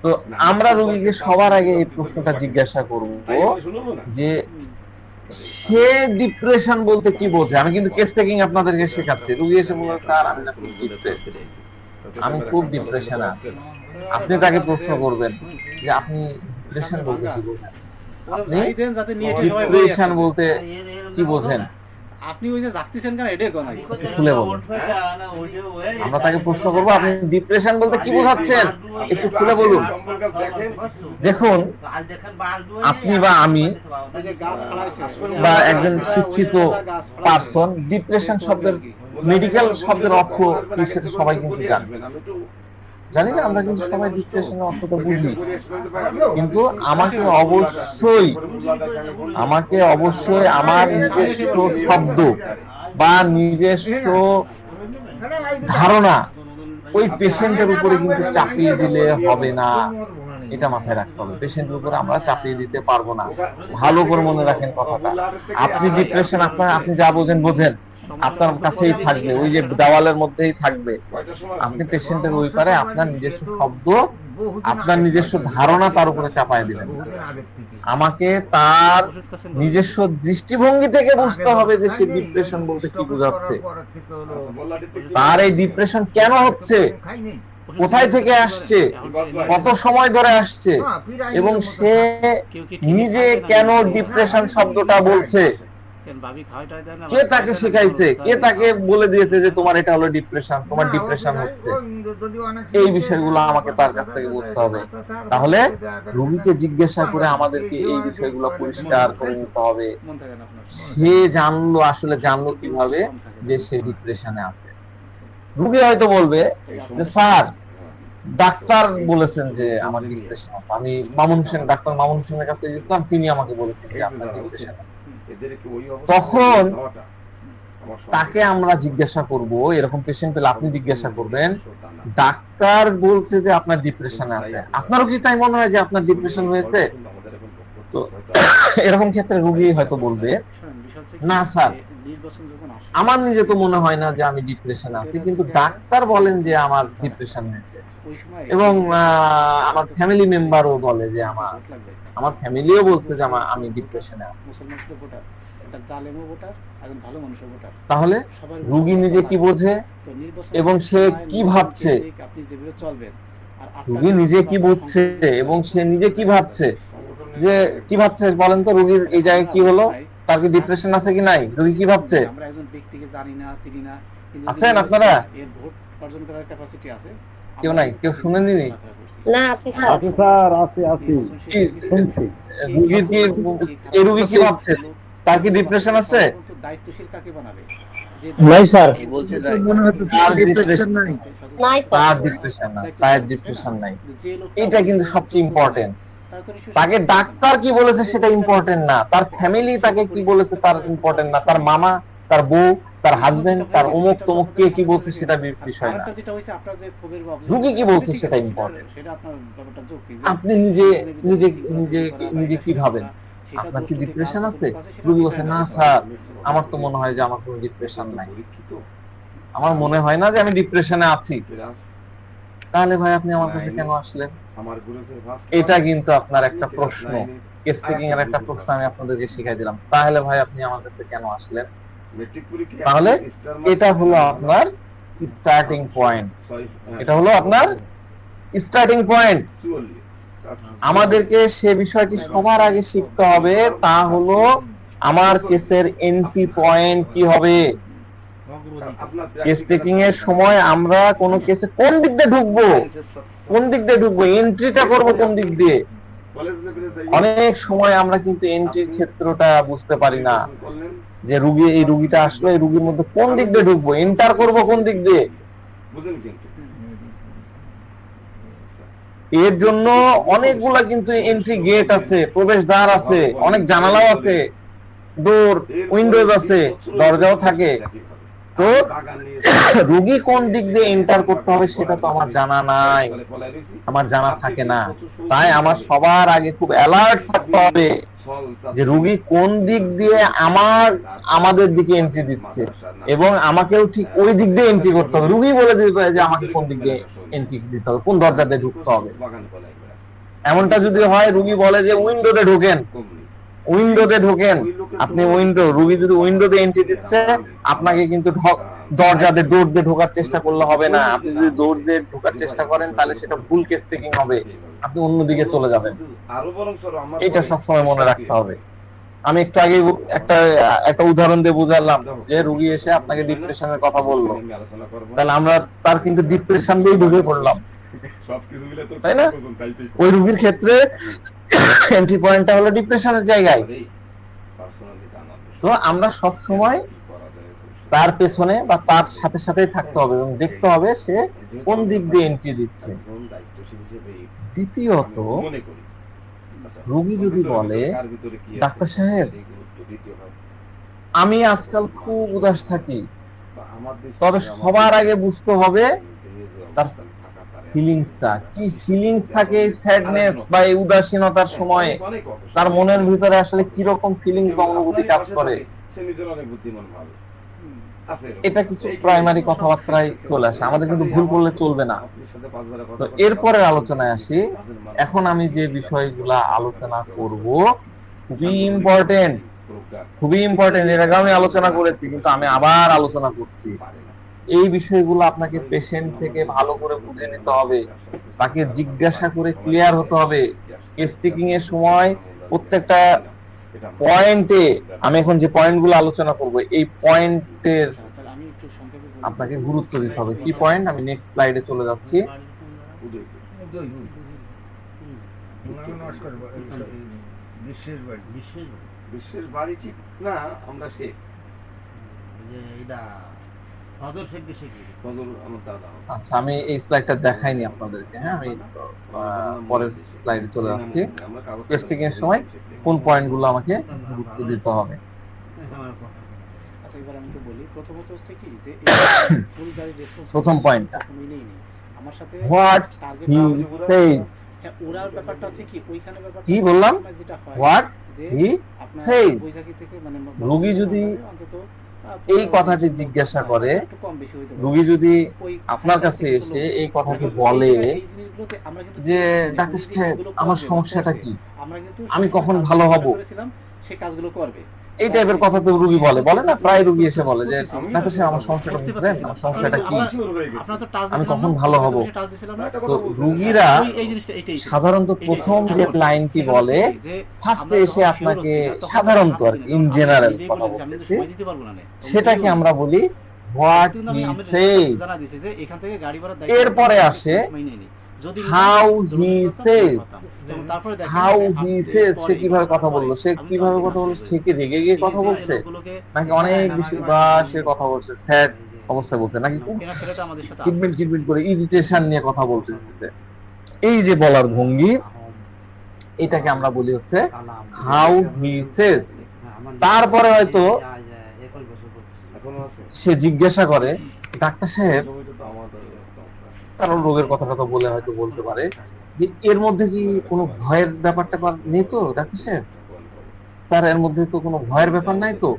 তো আমরা রোগীকে সবার আগে এই প্রশ্নটা জিজ্ঞাসা করব যে সে ডিপ্রেশন বলতে কি বোঝে। আমি কিন্তু কেস টেকিং আপনাদেরকে শেখাচ্ছি। রোগী এসে বলে স্যার আমি না খুব ডিপ্রেস, আমি খুব ডিপ্রেশনে আছি। আপনি তাকে প্রশ্ন করবেন যে আপনি ডিপ্রেশন বলতে কি বোঝেন, আপনি ডিপ্রেশন বলতে কি বোঝেন, আপনি ওই যে যাচ্ছেন কেন এটাই কোন আগে খুলে বলুন। আমরা তাকে প্রশ্ন করব আপনি ডিপ্রেশন বলতে কি বোঝাচ্ছেন, একটু খুলে বলুন। দেখুন আপনি বা আমি বা একজন শিক্ষিত পারসন ডিপ্রেশন শব্দের মেডিকেল শব্দের অর্থ কি সেটা সবাই কিন্তু জানি না। আমরা কিন্তু সবাই ডিপ্রেশনের অর্থটা বুঝি, কিন্তু আমাকে অবশ্যই আমার নিজস্ব শব্দ বা নিজস্ব ধারণা ওই পেশেন্টের উপরে কিন্তু চাপিয়ে দিলে হবে না, এটা মাথায় রাখতে হবে। পেশেন্টের উপরে আমরা চাপিয়ে দিতে পারবো না। ভালো করে মনে রাখেন কথাটা। আপনি ডিপ্রেশন আপনি যা বোঝেন আপনার কাছেই থাকবে, ওই যে দেওয়ালের মধ্যেই থাকবে। আপনি পেশেন্টের ওই পারে আপনার নিজস্ব শব্দ, আপনার নিজস্ব ধারণা তার উপরে চাপায় দিলেন। আমাকে তার নিজস্ব দৃষ্টিভঙ্গি থেকে বুঝতে হবে যে সে ডিপ্রেশন বলতে কি বোঝাচ্ছে, তার এই ডিপ্রেশন কেন হচ্ছে, কোথায় থেকে আসছে, কত সময় ধরে আসছে, এবং সে নিজে কেন ডিপ্রেশন শব্দটা বলছে, কে তাকে শেখাইছে, কে তাকে বলে দিয়েছে যে তোমার এটা হলো ডিপ্রেশন, তোমার ডিপ্রেশন হচ্ছে। এই বিষয়গুলো আমাকে তার কাছ থেকে বুঝতে হবে। তাহলে রোগীকে জিজ্ঞাসা করে আমাদেরকে এই বিষয়গুলো পরিষ্কার করে নিতে হবে। সে জানলো কিভাবে যে সে ডিপ্রেশনে আছে। রোগী হয়তো বলবে যে স্যার ডাক্তার বলেছেন যে আমার ডিপ্রেশন, আমি ডাক্তার মামুন হোসেনের কাছে গেছিলাম, তিনি আমাকে বলেছেন যে আপনার ডিপ্রেশন। তখন তাকে আমরা জিজ্ঞাসা করব, এরকম পেশেন্ট পেলে আপনি জিজ্ঞাসা করবেন ডাক্তার বলছে যে আপনার ডিপ্রেশন আছে, আপনারও কি তাই মনে হয় যে আপনার ডিপ্রেশন হয়েছে? তো এরকম ক্ষেত্রে রোগী হয়তো বলবে না স্যার আমার নিজে তো মনে হয় না যে আমি ডিপ্রেশন আছি, কিন্তু ডাক্তার বলেন যে আমার ডিপ্রেশন হয়েছে, এবং আমার ফ্যামিলি মেম্বারও বলে যে আমার ফ্যামিলিও বলছে যে আমি ডিপ্রেশনে আছি। তাহলে রোগী নিজে কি বোঝে এবং সে কি ভাবছে, রোগী নিজে কি বুঝছে এবং সে নিজে কি ভাবছে, যে কি ভাবছে বলেন তো, রোগীর এই জায়গায় কি হলো, তার কি ডিপ্রেশন আছে কি নাই, রোগী কি ভাবছে? আছেন আপনারা? কেউ নাই? কেউ শুনেনি? না আছে স্যার, আছে শুনছি। রোগীর কি এই রোগী কি ভাবছে, তার কি ডিপ্রেশন আছে? নাই স্যার, মনে হচ্ছে তার ডিপ্রেশন নাই, তার ডিপ্রেশন নাই। এটা কিন্তু সবচেয়ে ইম্পর্টেন্ট। তাকে ডাক্তার কি বলেছে সেটা ইম্পর্টেন্ট না, তার ফ্যামিলি তাকে কি বলেছে তার ইম্পর্টেন্ট না, তার মামা, তার বউ, তার হাজবেন্ড, তার অমুক তমুক কে কি বলছে সেটা বিষয় না। রোগী কি বলছে সেটা ইম্পর্টেন্ট। আপনি নিজে কি ভাবেন, আপনার কি ডিপ্রেশন আছে? রোগী বলছে না স্যার আমার তো মনে হয় যে আমার কোনো ডিপ্রেশন নাই, আমার মনে হয় না যে আমি ডিপ্রেশনে আছি। তাহলে ভাই আপনি আমার কাছে কেন আসলেন? এটা কিন্তু আপনার একটা প্রশ্ন, কেস টেকিং এর একটা প্রশ্ন আমি আপনাদেরকে শিখাই দিলাম। তাহলে ভাই আপনি আমার কাছে কেন আসলেন? তাহলে এটা হলো আপনার স্টার্টিং পয়েন্ট, এটা হলো আপনার স্টার্টিং পয়েন্ট। আমাদেরকে সে বিষয়টি সবার আগে শিখতে হবে, তা হলো আমার কেসের এন্ট্রি পয়েন্ট কি হবে। কেস টেকিং এর সময় আমরা কোন কেসে কোন দিক দিয়ে ঢুকবো, এন্ট্রিটা করবো কোন দিক দিয়ে। অনেক সময় আমরা কিন্তু এন্ট্রির ক্ষেত্রটা বুঝতে পারি না, যে এই রুগীটা আসলো, এই রুগীর মধ্যে কোন দিক দিয়ে ঢুকবো, এন্টার করবো কোন দিক দিয়ে। এর জন্য অনেকগুলা কিন্তু এন্ট্রি গেট আছে, প্রবেশদ্বার আছে, অনেক জানালাও আছে, ডোর উইন্ডোজ আছে, দরজাও থাকে। তো রোগী কোন দিক দিয়ে এন্টার করতে হবে সেটা তো আমার জানা নাই, আমার জানা থাকে না। তাই আমার সবার আগে খুব অ্যালার্ট থাকতে হবে যে রোগী কোন দিক দিয়ে আমাদের দিকে এন্ট্রি দিচ্ছে, এবং আমাকেও ঠিক ওই দিক দিয়ে এন্ট্রি করতে হবে। রোগী বলে দিতে হবে যে আমাকে কোন দিক দিয়ে এন্ট্রি দিতে হবে, কোন দরজা দিয়ে ঢুকতে হবে। এমনটা যদি হয় রোগী বলে যে উইন্ডোতে ঢোকেন, উইন্ডোতে ঢোকেন, আপনি রোগী যদি উইন্ডোতে এন্ট্রি দিচ্ছে, আপনাকে কিন্তু দরজা দিয়ে ডোর দিয়ে ঢোকার চেষ্টা করলে হবে না। আপনি যদি ডোর দিয়ে ঢোকার চেষ্টা করেন তাহলে সেটা ভুল কেস টেকিং হবে, আপনি অন্যদিকে চলে যাবেন। এটা সবসময় মনে রাখতে হবে। আমি একটু আগে একটা উদাহরণ দিয়ে বুঝালাম যে রোগী এসে আপনাকে ডিপ্রেশনের কথা বললো, তাহলে আমরা তার কিন্তু ডিপ্রেশন দিয়েই ঢুকে পড়লাম, তাই না? ওই রোগীর ক্ষেত্রে এন্ট্রি পয়েন্টটা হলো ডিপ্রেশনের জায়গায়। তো আমরা সব সময় তার পেছনে বা তার সাথে সাথেই থাকতে হবে এবং দেখতে হবে সে কোন দিক দিয়ে এন্ট্রি দিচ্ছে। দ্বিতীয়ত, রোগী যদি বলে ডাক্তার সাহেব আমি আজকাল খুব উদাস থাকি, তবে সবার আগে বুঝতে হবে তার ফিলিংসটা কি, ফিলিংস থাকে স্যাডনেস বা এই উদাসীনতার সময় তার মনের ভিতরে আসলে কি রকম ফিলিংস বা অনুভূতি কাজ করে। এটা কিছু প্রাইমারি কথাবার্তায় চলে আসে, আমাদের কিন্তু ভুল করলে চলবে না। তো এরপরে আলোচনায় আসি। এখন আমি যে বিষয়গুলা আলোচনা করব খুবই ইম্পর্টেন্ট, খুবই ইম্পর্টেন্ট। এর আগে আমি আলোচনা করেছি কিন্তু আমি আবার আলোচনা করছি। এই বিষয়গুলো আপনাকে পেশেন্ট থেকে ভালো করে বুঝে নিতে হবে, তাকে জিজ্ঞাসা করে ক্লিয়ার হতে হবে। কেস টেকিং এর সময় প্রত্যেকটা পয়েন্টে, আমি এখন যে পয়েন্টগুলো আলোচনা করব এই পয়েন্টের আপনাকে গুরুত্ব দিতে হবে। কি পয়েন্ট? আমি নেক্সট স্লাইডে চলে যাচ্ছি। বিশ্বের বাড়ি ঠিক না, আমরা শেখ আচ্ছা, আমি এই স্লাইডটা দেখাইনি আপনাদেরকে। হ্যাঁ, আমি পরের স্লাইডে চলে যাচ্ছি। কেস টেকিং এর সময় কোন পয়েন্টগুলো আমাকে গুরুত্ব দিতে হবে। প্রথম পয়েন্টটা, হোয়াট হি সেড। কি বললাম? What he said. রোগী যদি এই কথাটি জিজ্ঞাসা করে, রোগী যদি আপনার কাছে এসে এই কথাটি বলে যে ডাক্তার সাহেব আমার সমস্যাটা কি, আমি কখন ভালো হব, এই টাইপের কথা তো রোগী বলে না, প্রায় রোগী এসে বলে যে ডাক্তার সাহেব আমার সমস্যাটা বুঝলেন, আমার সমস্যাটা কি, আমি কখন ভালো হব। তো রোগীরা সাধারণত প্রথম যে লাইনটি বলে, ফার্স্টে এসে আপনাকে সাধারণত আর ইন জেনারেল কথা বলতেছি, সেটাকে আমরা বলি হোয়াট হি সেড। এরপরে আসে how he said. How he said, সে কিভাবে কথা বললো, সে কিভাবে কথা বললো, সে কি রেগে গিয়ে কথা বলছে, নাকি অনেক বেশি উদাসে কথা বলছে, স্যাড অবস্থায় বলছে, নাকি কিটমিট করে ইরিটেশন নিয়ে কথা বলতেছে। এই যে বলার ভঙ্গি, এটাকে আমরা বলি হচ্ছে হাউ হি সেড। তারপরে হয়তো সে জিজ্ঞাসা করে ডাক্তার সাহেব, কারণ রোগের কথাটা তো বলে হয়তো বলতে পারে যে এর মধ্যে কি কোনো ভয়ের ব্যাপারটা নেই তো ডাক্তার সাহেব, তার এর মধ্যে তো কোনো ভয়ের ব্যাপার নাই তো,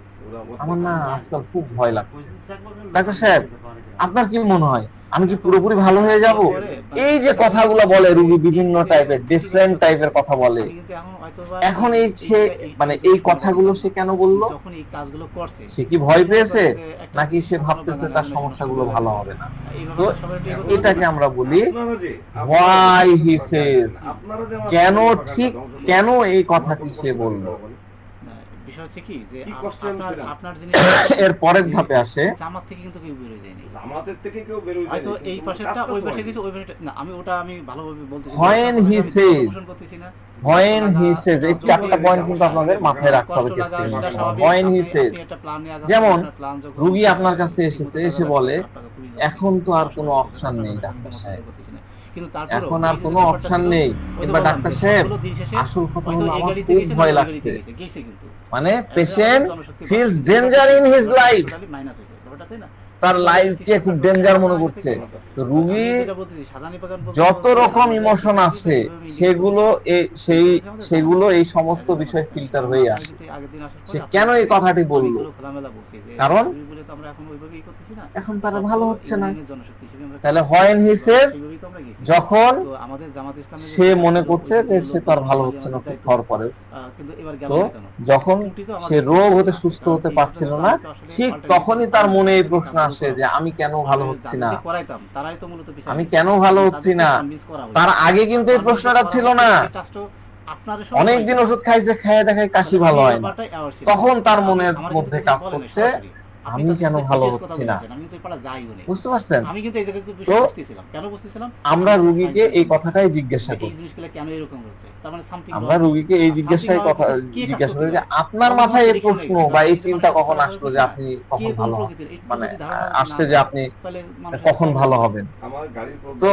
আমার না আজকাল খুব ভয় লাগছে। ডাক্তার সাহেব আপনার কি মনে হয় আমি কি পুরোপুরি ভালো হয়ে যাব? এই যে কথাগুলো বলে রোগী, বিভিন্ন টাইপের ডিফারেন্ট টাইপের কথা বলে। এখন এই সে মানে এই কথাগুলো সে কেন বললো? সে কি ভয় পেয়েছে, নাকি সে ভাবতেছে তার সমস্যাগুলো ভালো হবে না? তো এটাকে আমরা বলি হোয়াই হি সেড। কেন, ঠিক কেন এই কথাটি সে বললো। এর পরের ধাপে আসে জামাতের থেকে কেউ বের হয়ে যায়, হয়তো এই পাশেরটা ওই পাশে কিছু, ওই পাশে না, ওটা আমি ভালোভাবে বলতেছি না। when he says, when he says, এই চারটা পয়েন্ট কিন্তু আপনাদের মাথায় রাখতে হবে কেসটা। when he says, যেমন রোগী আপনার কাছে এসে বলে এখন তো আর কোনো অপশন নেই ডাক্তার সাহেব, এখন আর কোনো অপশন নেই, কিংবা ডাক্তার সাহেব আসল কথা হলো আমার খুব ভয় লাগছে, মানে patient feels danger in his life. তার লাইফকে খুব ডেঞ্জার মনে করছে। তো রুগী যত রকম ইমোশন আছে সেগুলো সেগুলো এই সমস্ত বিষয় ফিল্টার হয়ে আসে। সে কেন এই কথাটি বললো? কারণ এখন তারা ভালো হচ্ছে না। তাহলে হোয়েন হি সেজ, যখন সে মনে করছে যে সে তার ভালো হচ্ছে না খুব খাওয়ার পরে, তো যখন সে রোগ হতে সুস্থ হতে পারছিল না, ঠিক তখনই তার মনে এই প্রশ্ন আসে যে আমি কেন ভালো হচ্ছি না, আমি কেন ভালো হচ্ছি না। তার আগে কিন্তু এই প্রশ্নটা ছিল না। অনেকদিন ওষুধ খাইছে, খেয়ে দেখায় কাশি ভালো হয় না, তখন তার মনের মধ্যে কাজ করছে আমি কেন ভালো হচ্ছি না। বুঝতে পারছেন? তো আমরা রুগীকে এই কথাটাই জিজ্ঞাসা করি, আমরা রুগীকে এই জিজ্ঞাসা করি যে আপনার মাথায় এই প্রশ্ন বা এই চিন্তা কখন আসলো যে আপনি কখন ভালো হবেন, মানে আসছে যে আপনি কখন ভালো হবেন। তো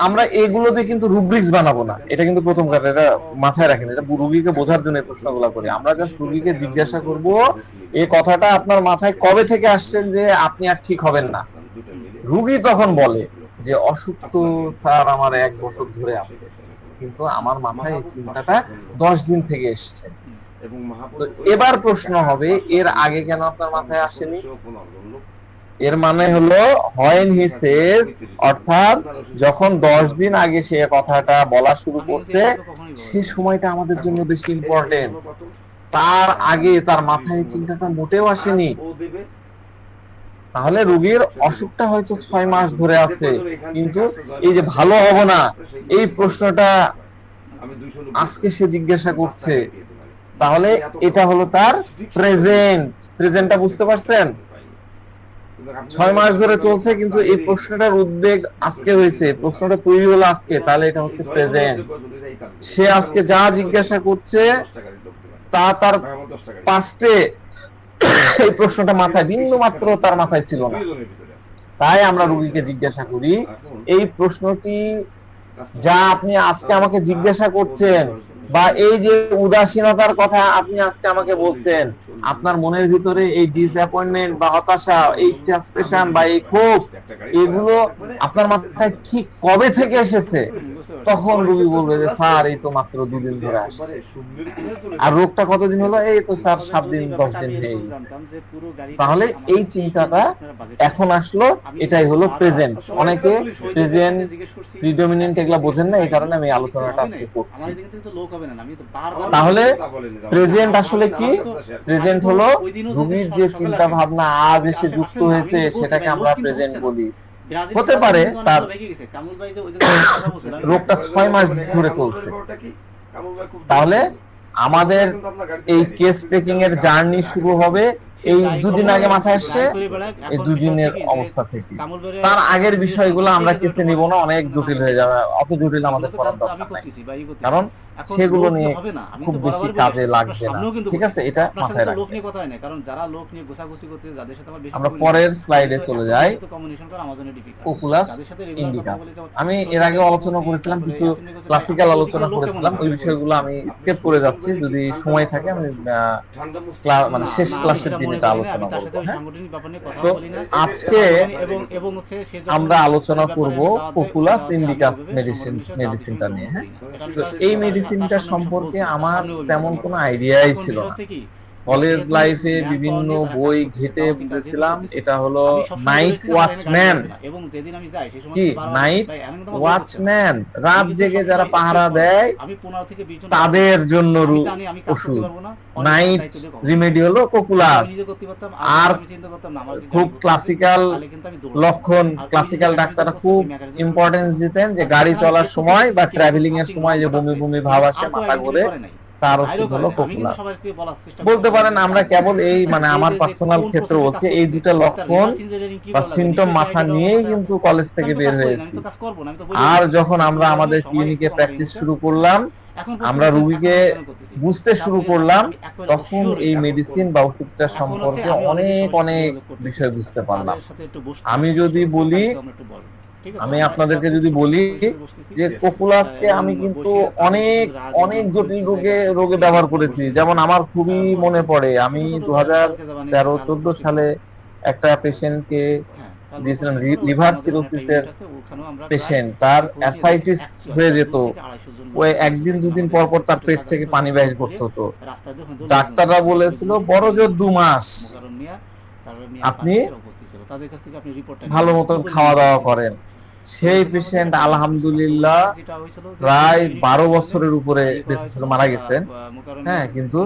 আমরা এগুলোতে কিন্তু রুব্রিক্স বানাবো না, এটা কিন্তু প্রথম কথা, এটা মাথায় রাখেন। এটা রুগীকে বোঝার জন্য এই প্রশ্নগুলো করি। আমরা জাস্ট রুগীকে জিজ্ঞাসা করব এই কথাটা আপনার মাথায় কবে থেকে আসছেন যে আপনি আর ঠিক হবেন না। রুগী তখন বলে যে অসুখ তো স্যার আমার 1 বছর ধরে আছে, কিন্তু আমার মাথায় এই চিন্তাটা 10 দিন থেকে এসছে। তো এবার প্রশ্ন হবে এর আগে কেন আপনার মাথায় আসেনি? এর মানে হলো হোয়েন হি সেজ, অর্থাৎ যখন 10 দিন আগে সে কথাটা বলা শুরু করছে, সে সময়টা আমাদের জন্য বেশি ইম্পর্টেন্ট। তার আগে তার মাথায় চিন্তাটা মোটেও আসেনি। তাহলে রোগীর অসুখটা হয়তো 6 মাস ধরে আছে, কিন্তু এই যে ভালো হবো না এই প্রশ্নটা আজকে সে জিজ্ঞাসা করছে, তাহলে এটা হলো তার প্রেজেন্টটা। বুঝতে পারছেন? 6 মাস ধরে চলছে, কিন্তু এই প্রশ্নটার উদ্বেগ আজকে হয়েছে, প্রশ্নটা তৈরি হলো আজকে, তাহলে এটা হচ্ছে প্রেজেন্ট। সে আজকে যা জিজ্ঞাসা করছে তা তার পাস্টে এই প্রশ্নটা মাথায় বিন্দু মাত্র তার মাথায় ছিল না। তাই আমরা রোগীকে জিজ্ঞাসা করি এই প্রশ্নটি যা আপনি আজকে আমাকে জিজ্ঞাসা করছেন, বা এই যে উদাসীনতার কথা আপনি আজকে আমাকে বলছেন, আপনার মনের ভিতরে এই ডিসঅ্যাপয়েন্টমেন্ট বা হতাশা, এই ফ্রাস্ট্রেশন বা এই ক্ষোভ, এগুলো আপনার মাথায় ঠিক কবে থেকে এসেছে? তখন রোগী বলবে যে স্যার এই তো মাত্র 2 দিন ধরে আসছে। আর রোগটা কতদিন হলো? এই তো স্যার 7 দিন 10 দিন হয়ে গেছে। তাহলে এই চিন্তাটা এখন আসলো, এটাই হলো প্রেজেন্ট। অনেকে প্রেজেন্ট প্রিডমিনেন্ট এগুলা বোঝেন না, এই কারণে আমি আলোচনাটা করছি। তাহলে প্রেজেন্ট আসলে কি? প্রেজেন্ট হলো রোগীর যে চিন্তা ভাবনা আজ এসে যুক্ত হয়েছে, সেটাকে আমরা প্রেজেন্ট বলি। হতে পারে তার রোগটা 6 মাস ধরে চলছে। তাহলে আমাদের এই কেস টেকিং এর জার্নি শুরু হবে এই 2 দিন আগে মাথায় আসছে, এই 2 দিনের অবস্থা থেকে। তার আগের বিষয়গুলো আমরা কেসে নিব না, অনেক জটিল হয়ে যাবে, অত জটিল আমাদের করার দরকার নাই, কারণ সেগুলো নিয়ে খুব বেশি কাজে লাগবে না। ঠিক আছে, এটা মাথায় রাখবেন। আমরা পরের স্লাইডে চলে যাই। Oculus indica. আমি এর আগে আলোচনা করেছিলাম, কিছু ক্লাসিক্যাল আলোচনা করেছিলাম, ওই বিষয়গুলো আমি স্কিপ করে যাচ্ছি। যদি সময় থাকে আমি মানে শেষ ক্লাসের দিন এটা আলোচনা করব। হ্যাঁ, তো আজকে আমরা আলোচনা করব ওকুলাস ইন্ডিকা মেডিসিনটা নিয়ে। হ্যাঁ, তো এই মেডিসিনটা সম্পর্কে আমার তেমন কোনো আইডিয়াই ছিল না। কলেজ লাইফে বিভিন্ন বই ঘেটে বুঝেছিলাম এটা হলো নাইট ওয়াচম্যান। কি নাইট ওয়াচম্যান? রাত জেগে যারা পাহারা দেয় তাদের জন্য ওষুধ। নাইট রিমেডি হলো কোকুলাস। আর খুব ক্লাসিক্যাল লক্ষণ, ক্লাসিক্যাল ডাক্তাররা খুব ইম্পর্টেন্স দিতেন যে গাড়ি চলার সময় বা ট্রাভেলিং এর সময় যে বমি বমি ভাব আসে, মাথা ঘোরে, তার ওষুধ হলো কোকুলাস। বলতে পারেন আমরা কেবল এই মানে আমার পার্সোনাল ক্ষেত্র হচ্ছে এই দুটো লক্ষণ বা সিমটম মাথা নিয়েই কিন্তু কলেজ থেকে বের হয়েছি। আর যখন আমরা আমাদের ক্লিনিকে প্র্যাকটিস শুরু করলাম, আমরা রোগীকে বুঝতে শুরু করলাম, তখন এই মেডিসিন বা ওষুধটা সম্পর্কে অনেক অনেক বিষয় বুঝতে পারলাম। আমি যদি বলি, আমি আপনাদেরকে যদি বলি যে কোকুলাসকে আমি কিন্তু অনেক অনেক জটিল রোগে ব্যবহার করেছি। যেমন আমার খুবই মনে পড়ে, আমি 2013-14 সালে একটা পেশেন্টকে হ্যাঁ, তার দিয়েছিলাম লোকবল ছিল, লিভার আমাদের ওখানে একটা সিরোসিসের ইউনিট আছে, ওখানেও আমরা প্রায় পেশেন্ট, তার 100 অ্যাসাইটিস 100 হয়ে যেত, 200 থেকে 250 জন ওই লোক একদিন ছিল, দুদিন আমাদের পর পর তার ছোট পেট জায়গা থেকে ছিল, পানি সেখানে বের বলে করতে হতো। রাস্তায় যখন ডাক্তাররা বলেছিল বড় জোর 2 মাস মোকাররম মিয়া, তারপরে মিয়া আপনি ফারুকের উপস্থিত ছিল, তাদের কাছ থেকে আপনি রিপোর্টটা ভালো মতন খাওয়া দাওয়া করেন। সেই পেশেন্ট আলহামদুলিল্লাহ প্রায় 12 বছরের উপরে বেঁচে ছিল, মারা গেছেন। হ্যাঁ, কিন্তু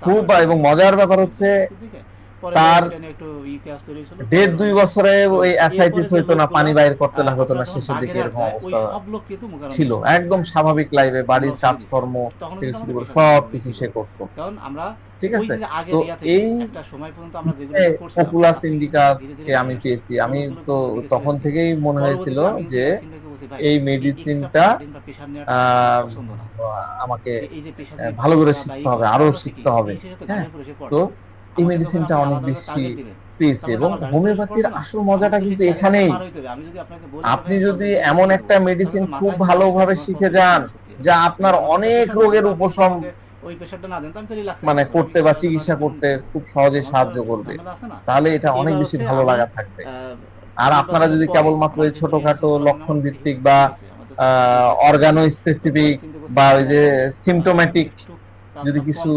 খুব এবং মজার ব্যাপার হচ্ছে তার 1.5-2 বছরে ওই অ্যাসাইটিস হইতো না, পানি বাইর করতে না হতো না, শেষের দিকে এরকম অবস্থা ছিল। একদম স্বাভাবিক লাইফে বাড়ির কাজকর্ম থেকে শুরু করে সব কিছু সে করতো। কারণ আমরা ঠিক আছে, তো তো এই একটা সময় পর্যন্ত আমরা যেগুলো করছিলাম পপুলার সিন্ডিকাটকে আমি পেয়েছি, আমি তো তখন থেকেই মনে হয়েছিল যে এই মেডিসিনটা আমাকে ভালো করে শিখতে হবে, আরো শিখতে হবে। হ্যাঁ, তো এই মেডিসিনটা অনেক বেশি পেয়েছি, এবং হোমিওপ্যাথির আসল মজাটা কিন্তু এখানেই। আপনি যদি এমন একটা মেডিসিন খুব ভালোভাবে শিখে যান যা আপনার অনেক রোগের উপশম মানে করতে বা চিকিৎসা করতে খুব সহজে সাহায্য করবে, তাহলে এটা অনেক বেশি ভালো লাগা থাকবে। আর আপনারা যদি কেবলমাত্র এই ছোটখাটো লক্ষণ ভিত্তিক বা অর্গানো স্পেসিফিক বা ওই যে সিমটোম্যাটিক যদি কিছু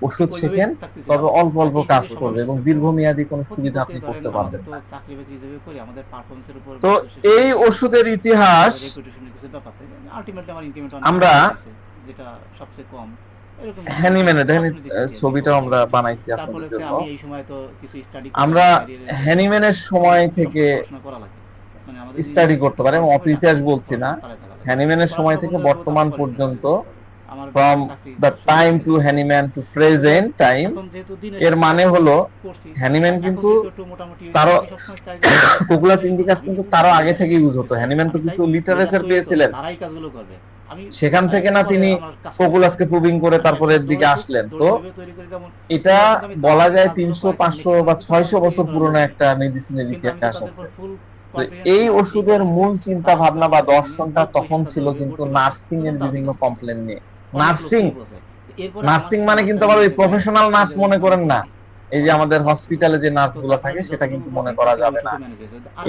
ওষুধ শেখেন, তবে অল্প অল্প কাজ করবে এবং দীর্ঘমেয়াদী কোনো সুবিধা আপনি করতে পারবেন না। তো এই ওষুধের ইতিহাস আমরা হ্যানিম্যানের, দেখেন ছবিটাও আমরা বানাইছি আপনাদের জন্য। আমরা হ্যানিম্যানের সময় থেকে স্টাডি করতে পারি, অত ইতিহাস বলছি না। হ্যানিম্যানের সময় থেকে বর্তমান পর্যন্ত, from the time to Hahnemann to present time, এর মানে হলো হ্যানিম্যান কিন্তু তারও পপুলার ইন্ডিকাস কিন্তু তারও আগে থেকে ইউজ হতো। হ্যানিম্যান তো কিছু লিটারেচার পেয়েছিলেন, সেখান থেকে না তিনি পপুলাসকে প্রুভিং করে তারপরে এর দিকে আসলেন। তো এটা বলা যায় 300, 500 বা 600 বছর পুরনো একটা মেডিসিনের ইতিহাস আছে। তো এই ওষুধের মূল চিন্তা ভাবনা বা দর্শনটা তখন ছিল কিন্তু নার্সিং এর বিভিন্ন কমপ্লেন নিয়ে। নার্সিং মানে কিন্তু আবার ওই প্রফেশনাল নার্স মনে করেন না, এই যে আমাদের হসপিটালে যে নার্স গুলো থাকে সেটা কিন্তু মনে করা যাবে না।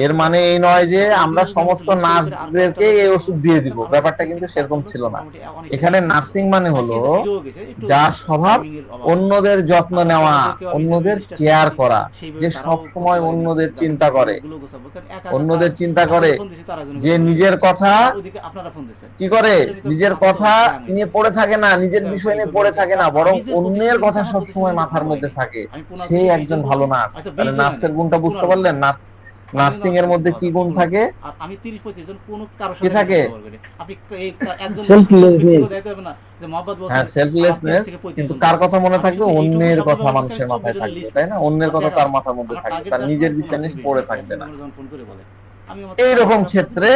এর মানে এই নয় যে আমরা সমস্ত নার্সদেরকে এই ওষুধ দিয়ে দিব, ব্যাপারটা কিন্তু সেরকম ছিল না। এখানে নার্সিং মানে হলো যার স্বভাব অন্যদের যত্ন নেওয়া, অন্যদের কেয়ার করা, যে সব সময় অন্যদের চিন্তা করে, অন্যদের চিন্তা করে, যে নিজের কথা কি করে, নিজের কথা নিয়ে পড়ে থাকে না, নিজের বিষয় নিয়ে পড়ে থাকে না, বরং অন্যের কথা সব সময় মাথার মধ্যে থাকে, সেই একজন ভালো নার্স। তাহলে নার্সের গুণটা বুঝতে পারলেন? নার্সিং এর মধ্যে কি গুণ থাকে? কি থাকে? হ্যাঁ, সেলফলেসনেস। কিন্তু কার কথা মনে থাকবে? অন্যের কথা মানুষের মাথায় থাকবে, তাই না? অন্যের কথা তার মাথার মধ্যে থাকবে, তার নিজের বিষয় নিয়ে পড়ে থাকবে না। এইরকম ক্ষেত্রে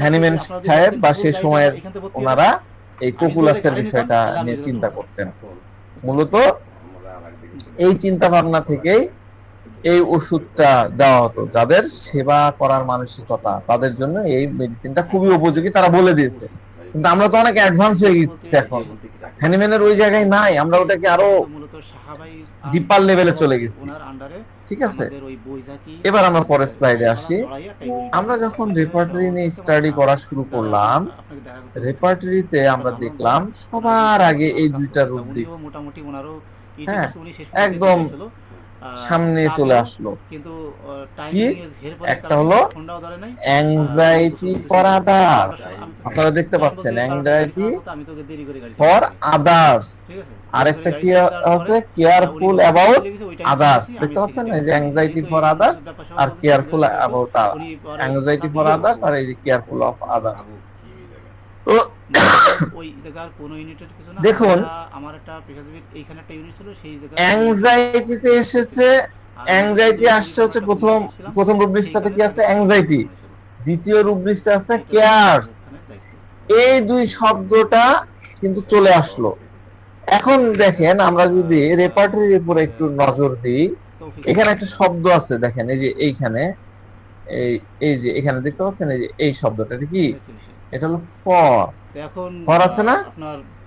হ্যানিম্যান সাহেব বা সে সময়ের ওনারা এই পপুলাসের বিষয়টা নিয়ে চিন্তা করতেন। মূলত এই চিন্তা ভাবনা থেকেই এই ওষুধটা দেওয়া হতো। যাদের সেবা করার মানসিকতা, তাদের জন্য এই মেডিসিনটা খুবই উপযোগী, তারা বলে দিয়েছে। কিন্তু আমরা তো অনেক অ্যাডভান্স হয়ে গেছি এখন, হ্যানিম্যানের ওই জায়গায় নাই, আমরা ওটাকে আরো ডিপার লেভেলে চলে গেছি। ঠিক আছে, এবার আমরা পরের স্লাইডে আসি। আমরা যখন রেপার্টরি নিয়ে স্টাডি করা শুরু করলাম, রেপার্টরিতে আমরা দেখলাম সবার আগে এই দুইটা রুব্রিক হ্যাঁ একদম সামনে চলে আসলো। কি? একটা হলো অ্যাংজাইটি ফর আদার্স, আপনারা দেখতে পাচ্ছেন, অ্যাংজাইটি ফর আদার্স। আরেকটা কি আছে? Careful about others. দেখতে পাচ্ছেন না, এই যে অ্যাংজাইটি ফর আদার্স আর careful about, anxiety for others আর এই যে কেয়ারফুল অফ আদার্স। তো দেখুন, অ্যাংজাইটিতে এসেছে, অ্যাংজাইটি আসছে হচ্ছে প্রথম রুব্রিক্সটাতে কি আছে? অ্যাংজাইটি। দ্বিতীয় রুব্রিক্সে আছে কেয়ারস। এই দুই শব্দটা কিন্তু চলে আসলো। এখন দেখেন, আমরা যদি রেপার্টরির উপরে একটু নজর দিই, এখানে একটা শব্দ আছে, দেখেন এই যে এইখানে, এই যে এখানে দেখতে পাচ্ছেন, এই যে এই শব্দটা কি? এটা হলো ফর। ফর আছে না?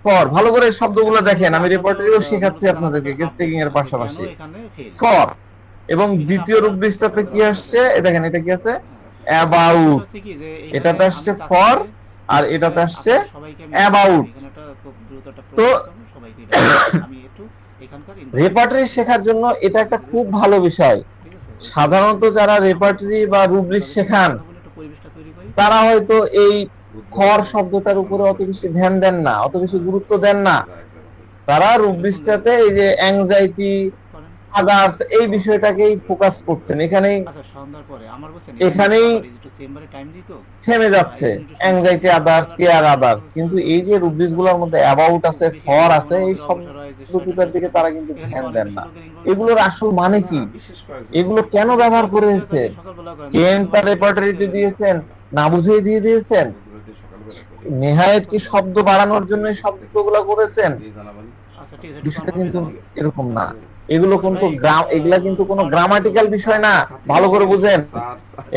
ফর। ভালো করে শব্দগুলো দেখেন, আমি রেপার্টরিও শেখাচ্ছি আপনাদেরকে গেস্ট টেকিং এর পাশাপাশি। ফর এবং দ্বিতীয় রুব্রিক্সটাতে কি আসছে, দেখেন এটা কি আছে, অ্যাবাউট। হচ্ছে কি যে এইখানে এটাতে আসছে আমি চাচ্ছি ফর যে আর এটাতে আসছে আপনাদের সবাইকে আমি অ্যাবাউট। এখানে একটা খুব দ্রুত একটা তো প্রজেক্ট করব, সবাইকে এটা আমি একটু এখানকার রেপার্টরি শেখার জন্য এটা একটা খুব ভালো বিষয়। ঠিক আছে? সাধারণত যারা রেপার্টরি বা রুব্রিক্স শেখান কথা বলে একটু পরিবেশটা তৈরি করি। তারা হয়তো এই ফর শব্দটার উপরে অত বেশি ধ্যান দেন না, অত বেশি গুরুত্ব দেন না। তারা রুব্রিক্সটাতে এই যে অ্যাংজাইটি, করেন। আদার্স এই বিষয়টাকেই ফোকাস করছেন, এখানেই আচ্ছা সন্ধ্যার পরে আমার বলছেন এখানেই একটু চেম্বারে টাইম দিত। থেমে যাচ্ছে অ্যাংজাইটি আদার্স, কেয়ার আদার্স। কিন্তু এই যে রুব্রিক্স গুলোর মধ্যে অ্যাবাউট আছে, ফর আছে, এই সব দুটার দিকে তারা কিন্তু ধ্যান দেন না। এগুলোর আসল মানে কি, এগুলো কেন ব্যবহার করেছে, কেন তার রেপার্টরিতে দিয়েছেন, না বুঝেই দিয়ে দিয়েছেন, নেহায়েত কি শব্দ বাড়ানোর জন্য এই শব্দগুলো করেছেন? আচ্ছা ঠিক আছে, বিষয়টা কিন্তু এরকম না। এগুলো কিন্তু এগুলা কিন্তু কোনো গ্রামাটিক্যাল বিষয় না, ভালো করে বুঝেন।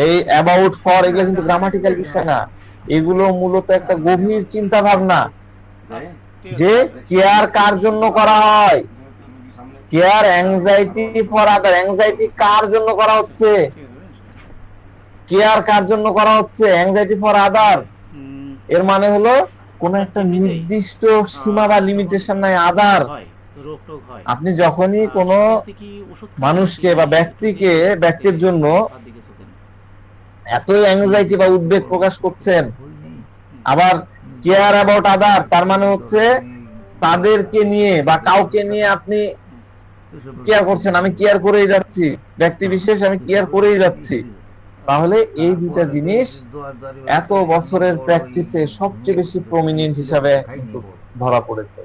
এই অ্যাবাউট, ফর এগুলো কিন্তু গ্রামাটিক্যাল বিষয় না, এগুলো মূলত একটা গভীর চিন্তা ভাবনা যে কেয়ার কার জন্য করা হয়, care anxiety for other, anxiety কার জন্য করা হচ্ছে, কেয়ার কার জন্য করা হচ্ছে, অ্যাংজাইটি ফর আদার। এর মানে হলো কোন একটা নির্দিষ্ট সীমা বা লিমিটেশন নাই, আদার। আপনি যখনই কোনো মানুষকে বা ব্যক্তির জন্য এতই অ্যাংজাইটি বা উদ্বেগ প্রকাশ করছেন, আবার কেয়ার অ্যাবাউট আদার, তার মানে হচ্ছে তাদেরকে নিয়ে বা কাউকে নিয়ে আপনি কেয়ার করছেন, আমি কেয়ার করেই যাচ্ছি, ব্যক্তি বিশেষ আমি কেয়ার করেই যাচ্ছি। তাহলে এই দুটা জিনিস এত বছরের প্র্যাকটিসে সবচেয়ে বেশি প্রমিনেন্ট হিসাবে কিন্তু ধরা পড়েছে।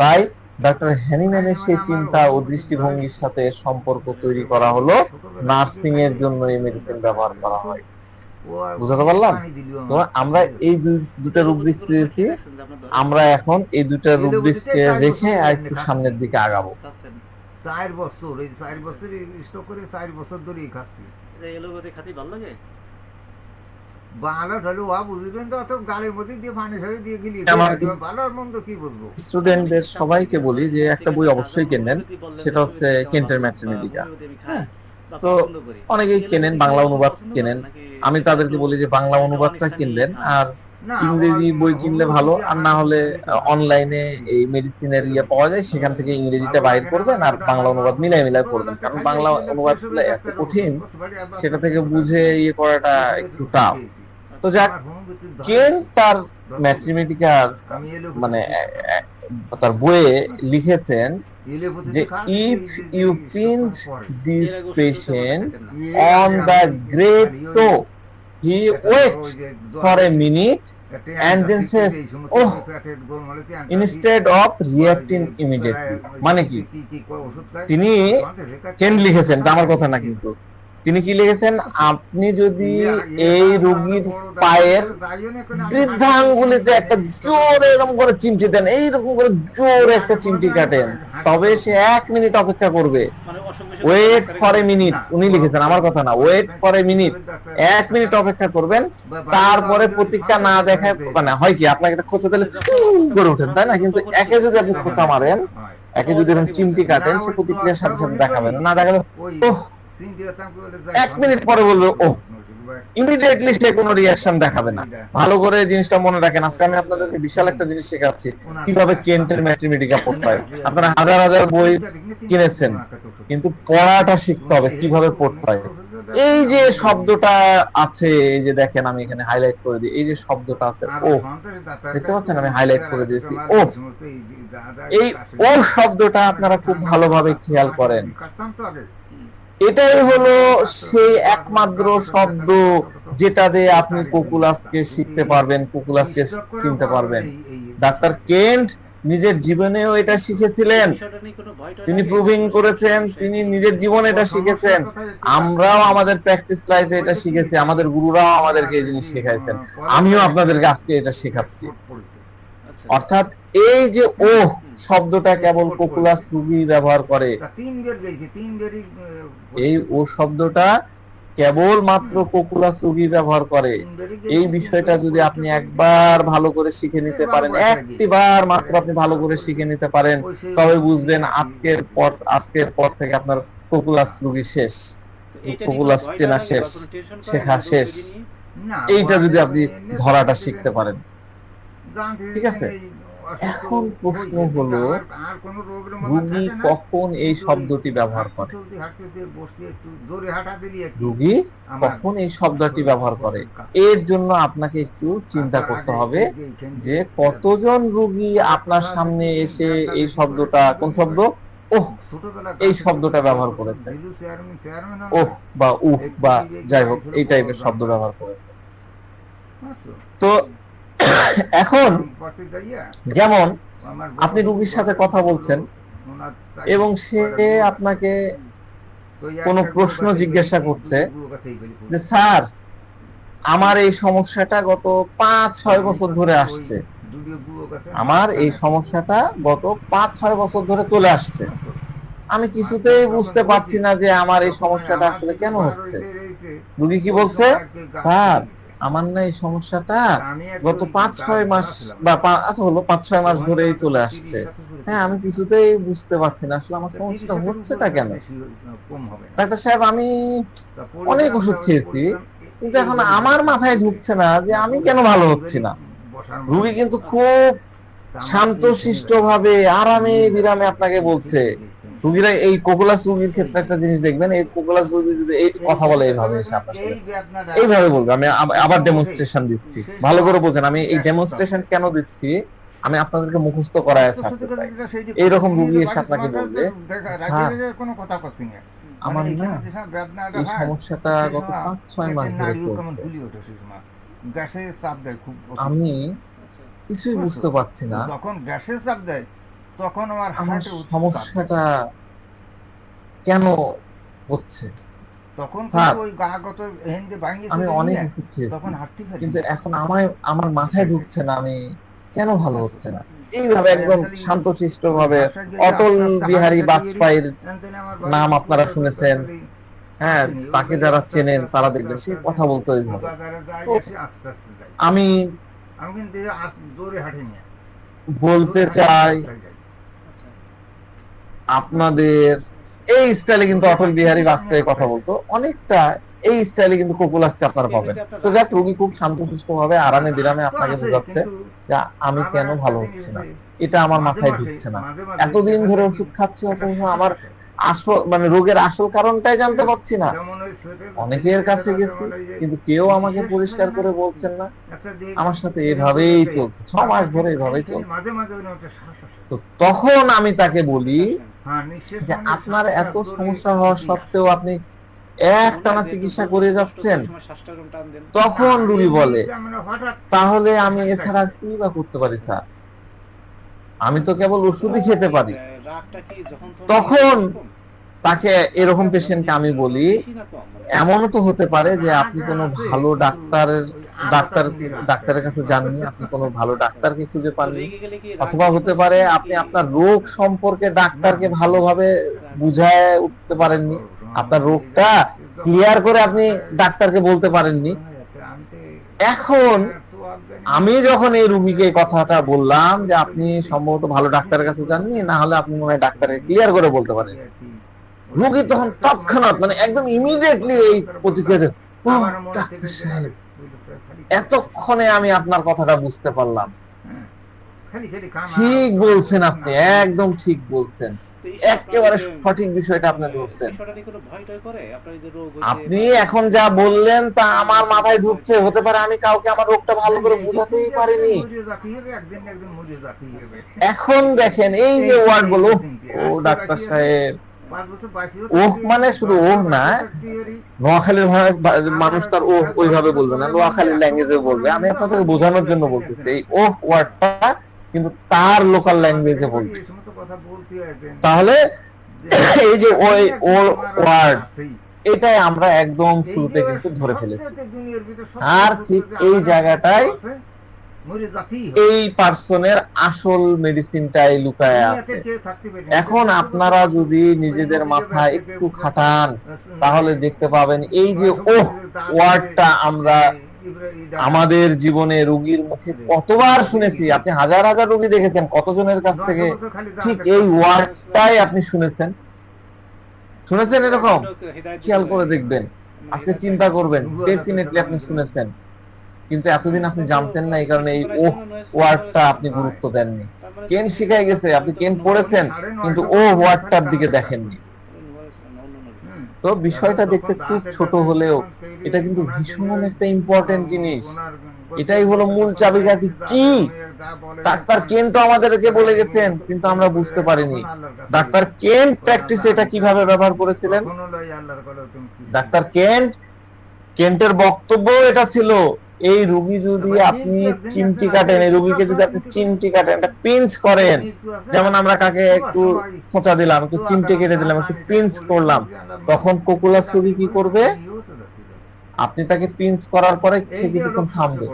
তাই ডক্টর হ্যানিম্যানের সেই চিন্তা ও দৃষ্টিভঙ্গির সাথে সম্পর্ক তৈরি করা হলো, নার্সিং এর জন্য এই মেডিসিন ব্যবহার করা হয়। বুঝতে পারলাম তো? আমরা এই দুটা রুব্রিক্স দিয়েছি, আমরা এখন এই দুটা রুব্রিক্সকে রেখে আর একটু সামনের দিকে আগাবো। 4 বছর, এই 4 বছর স্টক করে 4 বছর ধরে খাচ্ছি। এলোগতি খাতি ভালো লাগে, ভালো হলে ওয়া বুঝবেন তো, অত গালের মধ্যে দিয়ে পানি ফেলে দিয়ে গিলি ভালো আর মন্দ কি বলবো। স্টুডেন্টদের সবাইকে বলি যে একটা বই অবশ্যই কেনেন, সেটা হচ্ছে কেন্টের ম্যাথমেটিকা। হ্যাঁ, তো অনেকেই কেনেন, বাংলা অনুবাদ কেনেন। আমি তাদেরকে বলি যে বাংলা অনুবাদটা কিনবেন, আর ইংরেজি বই কিনলে ভালো, আর না হলে অনলাইনে এই মেডিসিনের পাওয়া যায়, সেখান থেকে ইংরেজিটা বাইর করবেন আর বাংলা অনুবাদ মিলাই করবেন। কারণ বাংলা অনুবাদ এত কঠিন, সেটা থেকে বুঝে করাটা একটু টাফ। তো যাক, কেন তার ম্যাথমেটিকার মানে তার বইয়ে লিখেছেন যে if you pinch this patient on the great toe, he waits for a minute and then says, oh, instead of reacting immediately. মানে কি, তিনি কেন লিখেছেন, আমার কথা না কিন্তু, তিনি কি লিখেছেন, আপনি যদি এই রোগীর পায়ের বৃদ্ধাঙ্গুলিতে একটা জোরে এরকম করে চিমটি দেন, এইরকম করে জোরে একটা চিমটি কাটেন, তবে সে 1 মিনিট অপেক্ষা করবে। ওয়েট ফর এ মিনিট, উনি লিখেছেন, আমার কথা না, wait for a minute, 1 minute অপেক্ষা করবেন, তারপরে প্রতিক্রিয়া না দেখায়, মানে হয় কি আপনাকে একটা খোঁচা দিলে করে ওঠেন, তাই না? কিন্তু একে যদি আপনি খোঁচা মারেন, একে যদি এরকম চিমটি কাটেন, সে প্রতিক্রিয়ার সাথে সাথে দেখাবেন না, দেখালে 1 মিনিট পরে বলবে ও, ইমিডিয়েটলি সে কোনো রিঅ্যাকশন দেখাবে না। ভালো করে জিনিসটা মনে রাখেন। আজকে আমি আপনাদেরকে বিশাল একটা জিনিস শেখাচ্ছি, কিভাবে কেন্টের ম্যাথমেটিকা পড়তে হয়। আপনারা হাজার হাজার বই কিনেছেন, কিন্তু পড়াটা শিখতে হবে, কিভাবে পড়তে হয়। এই যে শব্দটা আছে, এই যে দেখেন আমি এখানে হাইলাইট করে দিই, এই যে শব্দটা আছে ও, দেখতে পাচ্ছেন আমি হাইলাইট করে দিয়েছি ও, এই ও শব্দটা আপনারা খুব ভালোভাবে খেয়াল করেন। এটাই হলো সেই একমাত্র শব্দ যেটা দিয়ে আপনি কোকুলাসকে শিখতে পারবেন, কোকুলাসকে চিনতে পারবেন। ডাক্তার কেন্ট নিজের জীবনেও এটা শিখেছিলেন, তিনি প্রুভিং করেছেন, তিনি নিজের জীবনে এটা শিখেছেন। আমরাও আমাদের প্র্যাকটিস লাইফে এটা শিখেছি, আমাদের গুরুরাও আমাদেরকে এই জিনিস শেখাইছেন, আমিও আপনাদেরকে আজকে এটা শেখাচ্ছি। অর্থাৎ এই যে ও শব্দটা কেবল কোকুলাস রোগী ব্যবহার করে, এই ও শব্দটা কেবল মাত্র কোকুলাস রোগী ব্যবহার করে। এই বিষয়টা যদি আপনি একবার ভালো করে শিখে নিতে পারেন, একটিবার মাত্র আপনি ভালো করে শিখে নিতে পারেন, তবে বুঝবেন আজকের পর থেকে আপনার কোকুলাস রোগী শেষ, এইটা কোকুলাস নিয়ে ভয় চেনা লাগে শেষ, বা কোনো টেনশন করে শেখা না, রোগ শেষ। ব্যাধি নিয়ে? না, এইটা যদি ওরা আপনি এমনি ধরাটা জানতে শিখতে পারেন। জানতে ঠিক আছে? এই অসুস্থ এখন প্রশ্ন হয়েছে, কিন্তু হলো, আর কোনো রোগের মধ্যে রোগী থাকে না। কখন এই কিন্তু শব্দটি ব্যবহার হাঁটতে করে? চলতে হাঁটতে বসতে একটু জোরে হাঁটা দিলি একটু রোগী আমার কখন এই শব্দটি শরীর ব্যবহার করে? কাঁপে। এর জন্য আপনাকে একটু চিন্তা তার করতে আগে হবে এই এইখান যে দিয়ে কতজন রোগী আপনার সামনে এসে এই শব্দটা, কোন শব্দ, ওহ, ছোটবেলা এই গাছে শব্দটা বসে ব্যবহার বসে করেছে, দিলু চেয়ারম্যান ওহ বা উহ বা যাই হোক এই টাইপের শব্দ ব্যবহার করেছে। তো এখন যেমন আপনি রোগীর সাথে কথা বলছেন এবং সে আপনাকে কোনো প্রশ্ন জিজ্ঞাসা করছে যে স্যার, আমার এই সমস্যাটা গত 5-6 বছর ধরে আসছে, আমার এই সমস্যাটা গত 5-6 বছর ধরে চলে আসছে, আমি কিছুতেই বুঝতে পারছি না যে আমার এই সমস্যাটা আসলে কেন হচ্ছে। রোগী কি বলছে? স্যার, আমার না এই সমস্যাটা গত 5-6 মাস বা আচ্ছা হলো 5-6 মাস ধরেই চলে আসছে, হ্যাঁ আমি কিছুতেই বুঝতে পারছি না আসলে আমার সমস্যাটা হচ্ছেটা কেন। ডাক্তার সাহেব, আমি অনেক ওষুধ খেয়েছি কিন্তু এখন আমার মাথায় ঢুকছে না যে আমি কেন ভালো হচ্ছি না। রোগী কিন্তু খুব শান্তশিষ্ট ভাবে আরামে বিরামে আপনাকে বলছে। রোগীরা এই কোকুলাস রোগীর ক্ষেত্রে একটা জিনিস দেখবেন, এই কোকুলাস রোগী যদি এই কথা বলে এইভাবে এসে আপনার সাথে এইভাবে বলবে, আমি আবার ডেমনস্ট্রেশন দিচ্ছি, ভালো করে বোঝেন আমি এই ডেমনস্ট্রেশন কেন দিচ্ছি, আমি আপনাদেরকে মুখস্থ করায় ছাড়তে চাই। এইরকম রোগী এসে আপনাকে বলবে, হ্যাঁ আমার না এই সমস্যাটা গত 5-6 মাস ধরে চলছে, আমি কিছুই বুঝতে পারছি না যখন গ্যাসের চাপ দেয় তখন আমার আমার হার্টে সমস্যাটা কেন হচ্ছে। তখন স্যার, ওই গাগত হেন্ডে ভাঙিয়ে আমি চলে অনেক গেলে ওষুধ খেয়েছি তখন হাঁটতে পারি কিন্তু না। এখন আমার মাথায় ঢুকছে না আমি কেন ভালো হচ্ছে না। এইভাবে একদম শান্তশিষ্ট ভাবে অটল বিহারী বাজপেয়ীর নাম আপনারা শুনেছেন, হ্যাঁ, তাকে যারা চেনেন তারা দেখবেন সে কথা বলতো এইভাবে। তো আস্তে আস্তে যাই, আমি আমি কিন্তু জোরে হাঁটিনি, বলতে চাই আপনাদের এই স্টাইলে কিন্তু অটল বিহারী বাজপেয়ী কথা বলতো অনেকটা, এই স্টাইলে কিন্তু কোকুলাসকে আপনারা পাবেন। তো যাক, রোগী খুব শান্তশিষ্ট ভাবে আরামে বিরামে আপনাকে বোঝাচ্ছে যে আমি কেন ভালো হচ্ছি না, এটা আমার মাথায় ঢুকছে না, এতদিন ধরে ওষুধ খাচ্ছি অথচ আমার আসল মানে রোগের আসল কারণটাই জানতে পারছি না। অনেকের কাছে গেছি কিন্তু কেউ আমাকে পরিষ্কার করে বলছেন না। আমার সাথে এভাবেই চলছে, 6 মাস ধরে এভাবেই চলছে। মাঝে মাঝে একটা শ্বাস আসে। তো তখন আমি তাকে বলি হ্যাঁ, নিঃশ্বাস যে মানে আপনার শ্বাসটা এত জোরে সমস্যা হওয়া ঢুকিয়ে সত্ত্বেও আপনি একটানা চিকিৎসা করে যাচ্ছেন। শ্বাসটা এরকম টান দেন। তখন রুগী বলে, আমরা হঠাৎ তাহলে আমি এছাড়া কি বা করতে পারি স্যার, আমি তো কেবল ওষুধই খেতে পারি। রাগটা কি যখন তখন তাকে এরকম পেশেন্টকে আমি বলি, এমনও তো হতে পারে যে আপনি কোনো ভালো ডাক্তারের কাছে যাননি, আপনি কোনো ভালো ডাক্তারকে খুঁজে পাননি, অথবা হতে পারে আপনি আপনার রোগ সম্পর্কে ডাক্তারকে ভালোভাবে বুঝায় উঠতে পারেননি, আপনার রোগটা ক্লিয়ার করে আপনি ডাক্তারকে বলতে পারেননি। এখন আমি যখন এই রুগীকে কথাটা বললাম যে আপনি সম্ভবত ভালো ডাক্তারের কাছে যাননি, না হলে আপনি মনে হয় ডাক্তারকে ক্লিয়ার করে বলতে পারেন, রোগী তখন তৎক্ষণাৎ মানে একদম ইমিডিয়েটলি এই প্রতিক্রিয়া দেয়, "ও, ডাক্তার সাহেব, এতক্ষণে আমি আপনার কথাটা বুঝতে পারলাম, ঠিক বলছেন আপনি, একদম ঠিক বলছেন, একেবারে সঠিক বিষয়টা আপনি বলছেন, আপনি এখন যা বললেন তা আমার মাথায় ঢুকছে, হতে পারে আমি কাউকে আমার রোগটা ভালো করে বুঝাতেই পারিনি। এখন দেখেন এই যে ওয়ার্ড গুলো, ও ডাক্তার সাহেব, ওহ মানে শুধু ওহ না, নোয়াখালীর মানুষ তার ওহ ওইভাবে বলবে না, নোয়াখালীর ল্যাঙ্গুয়েজে বলবে। আমি আপনাদের বোঝানোর জন্য বলতেছি, এই ওহ ওয়ার্ডটা কিন্তু তার লোকাল ল্যাঙ্গুয়েজে বলবে। তাহলে এই যে ওই ও ওয়ার্ড, এটাই আমরা একদম শুরুতে কিন্তু ধরে ফেলেছি, আর ঠিক এই জায়গাটায় এই পার্সনের আসল মেডিসিনটাই লুকায় আছে। এখন আপনারা যদি নিজেদের মাথায় একটু খাটান তাহলে দেখতে পাবেন এই যে ওহ ওয়ার্ডটা আমরা আমাদের জীবনে রোগীর মুখে কতবার শুনেছি। আপনি হাজার হাজার রোগী দেখেছেন, কতজনের কাছ থেকে ঠিক এই ওয়ার্ডটাই আপনি শুনেছেন। শুনেছেন এরকম? হেদায়েত খেয়াল দিতে করে পারে। দেখবেন, মানে আজকে হেদায়েত চিন্তা পায়। করবেন, ডেফিনেটলি আপনি শুনেছেন, কিন্তু এতদিন আপনি জানতেন না, এই কারণে এই ও ওয়ার্ডটা আপনি গুরুত্ব দেননি। তার মানে কেন তুমি শিখাই গেছে, আপনি কেন পড়েছেন, কিন্তু ও ওয়ার্ডটার দিকে দেখেননি। তো বিষয়টা দেখতে খুব ছোট হলেও এটা কিন্তু ভীষণ একটা ইম্পর্টেন্ট জিনিস। এটাই হলো মূল চাবিকাঠি। কি ডাক্তার কেন তো আমাদেরকে বলে গেছেন, কিন্তু আমরা বুঝতে পারিনি। ডাক্তার কেন প্র্যাকটিসে এটা কিভাবে ব্যবহার করেছিলেন? ডাক্তার কেন্টের বক্তব্য এটা ছিল, এই রোগী যদি আপনি চিমটি কাটেন, এই রোগীকে যদি আপনি চিমটি কাটেন, একটা পিঞ্চ করেন, যেমন আমরা কাকে একটু খোঁচা দিলাম, একটু চিমটি কেটে দিলাম, একটু পিঞ্চ করলাম, তখন কোকুলাস রোগী কি করবে? আপনি তাকে পিঞ্চ করার পরে সে কিছুক্ষণ থামবে,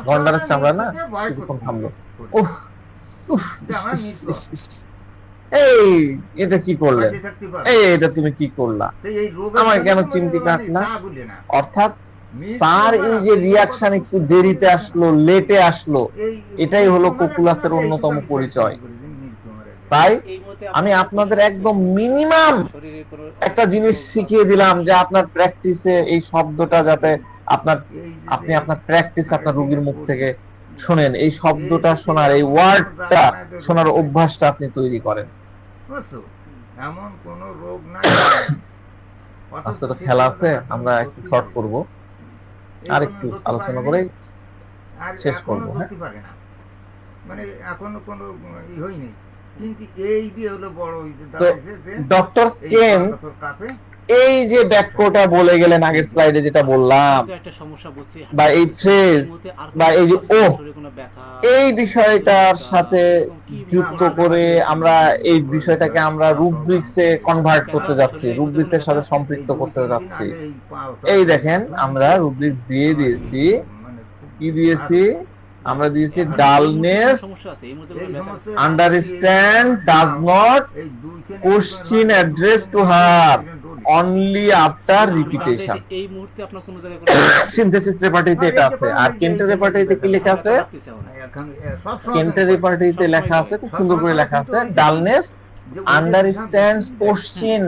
গন্ডারের চামড়া না, কিছুক্ষণ থামলো। উফ উফ, ইস, ইস, ইস, ইস। এই এটা কি করলেন, এই এটা তুমি কি করলা, আমার কেন চিমটি কাটলা? অর্থাৎ তার এই যে রিয়াকশন একটু দেরিতে আসলো, লেটে আসলো, এটাই হলো কোকুলাসের অন্যতম পরিচয়। তাই আমি আপনাদের একদম মিনিমাম একটা জিনিস শিখিয়ে দিলাম, যে আপনার প্র্যাকটিসে এই শব্দটা যাতে আপনি আপনার প্র্যাকটিস আপনার রোগীর মুখ থেকে শোনেন, এই শব্দটা শোনার, এই ওয়ার্ডটা শোনার অভ্যাসটা আপনি তৈরি করেন। এমন কোন রোগ নাই। আজকে তো খেলা আছে, আমরা একটু শর্ট করব, আর একটু আলোচনা করে শেষ করবো। হ্যাঁ, মানে এখনো কোনো ই হয়নি, কিন্তু এই যে হলো বড় তো ডক্টর কেন এই যে বাক্যটা বলে গেলেন আগের স্লাইডে, যেটা বললাম, একটা সমস্যা বুঝছি, বা এই ফ্রেজ বা এই যে ও, কোনো ব্যথা, এই বিষয়টার সাথে যুক্ত করে আমরা এই বিষয়টাকে আমরা রুব্রিক্সে কনভার্ট করতে যাচ্ছি, রুব্রিক্সের সাথে সম্পৃক্ত করতে যাচ্ছি। এই দেখেন, আমরা রুব্রিক্স দিয়ে দিয়েছি, কি দিয়েছি? আমরা দিয়েছি dullness, understand, does not, question address to her, only after repetition. এই মুহূর্তে আপনার কোনো জায়গায় সিনথেসিস রেপার্টরিতে এটা আছে। আর কেন্টের রেপার্টরিতে কি লেখা আছে? কেন্টের রেপার্টরিতে লেখা আছে, খুব সুন্দর করে লেখা আছে, dullness understands question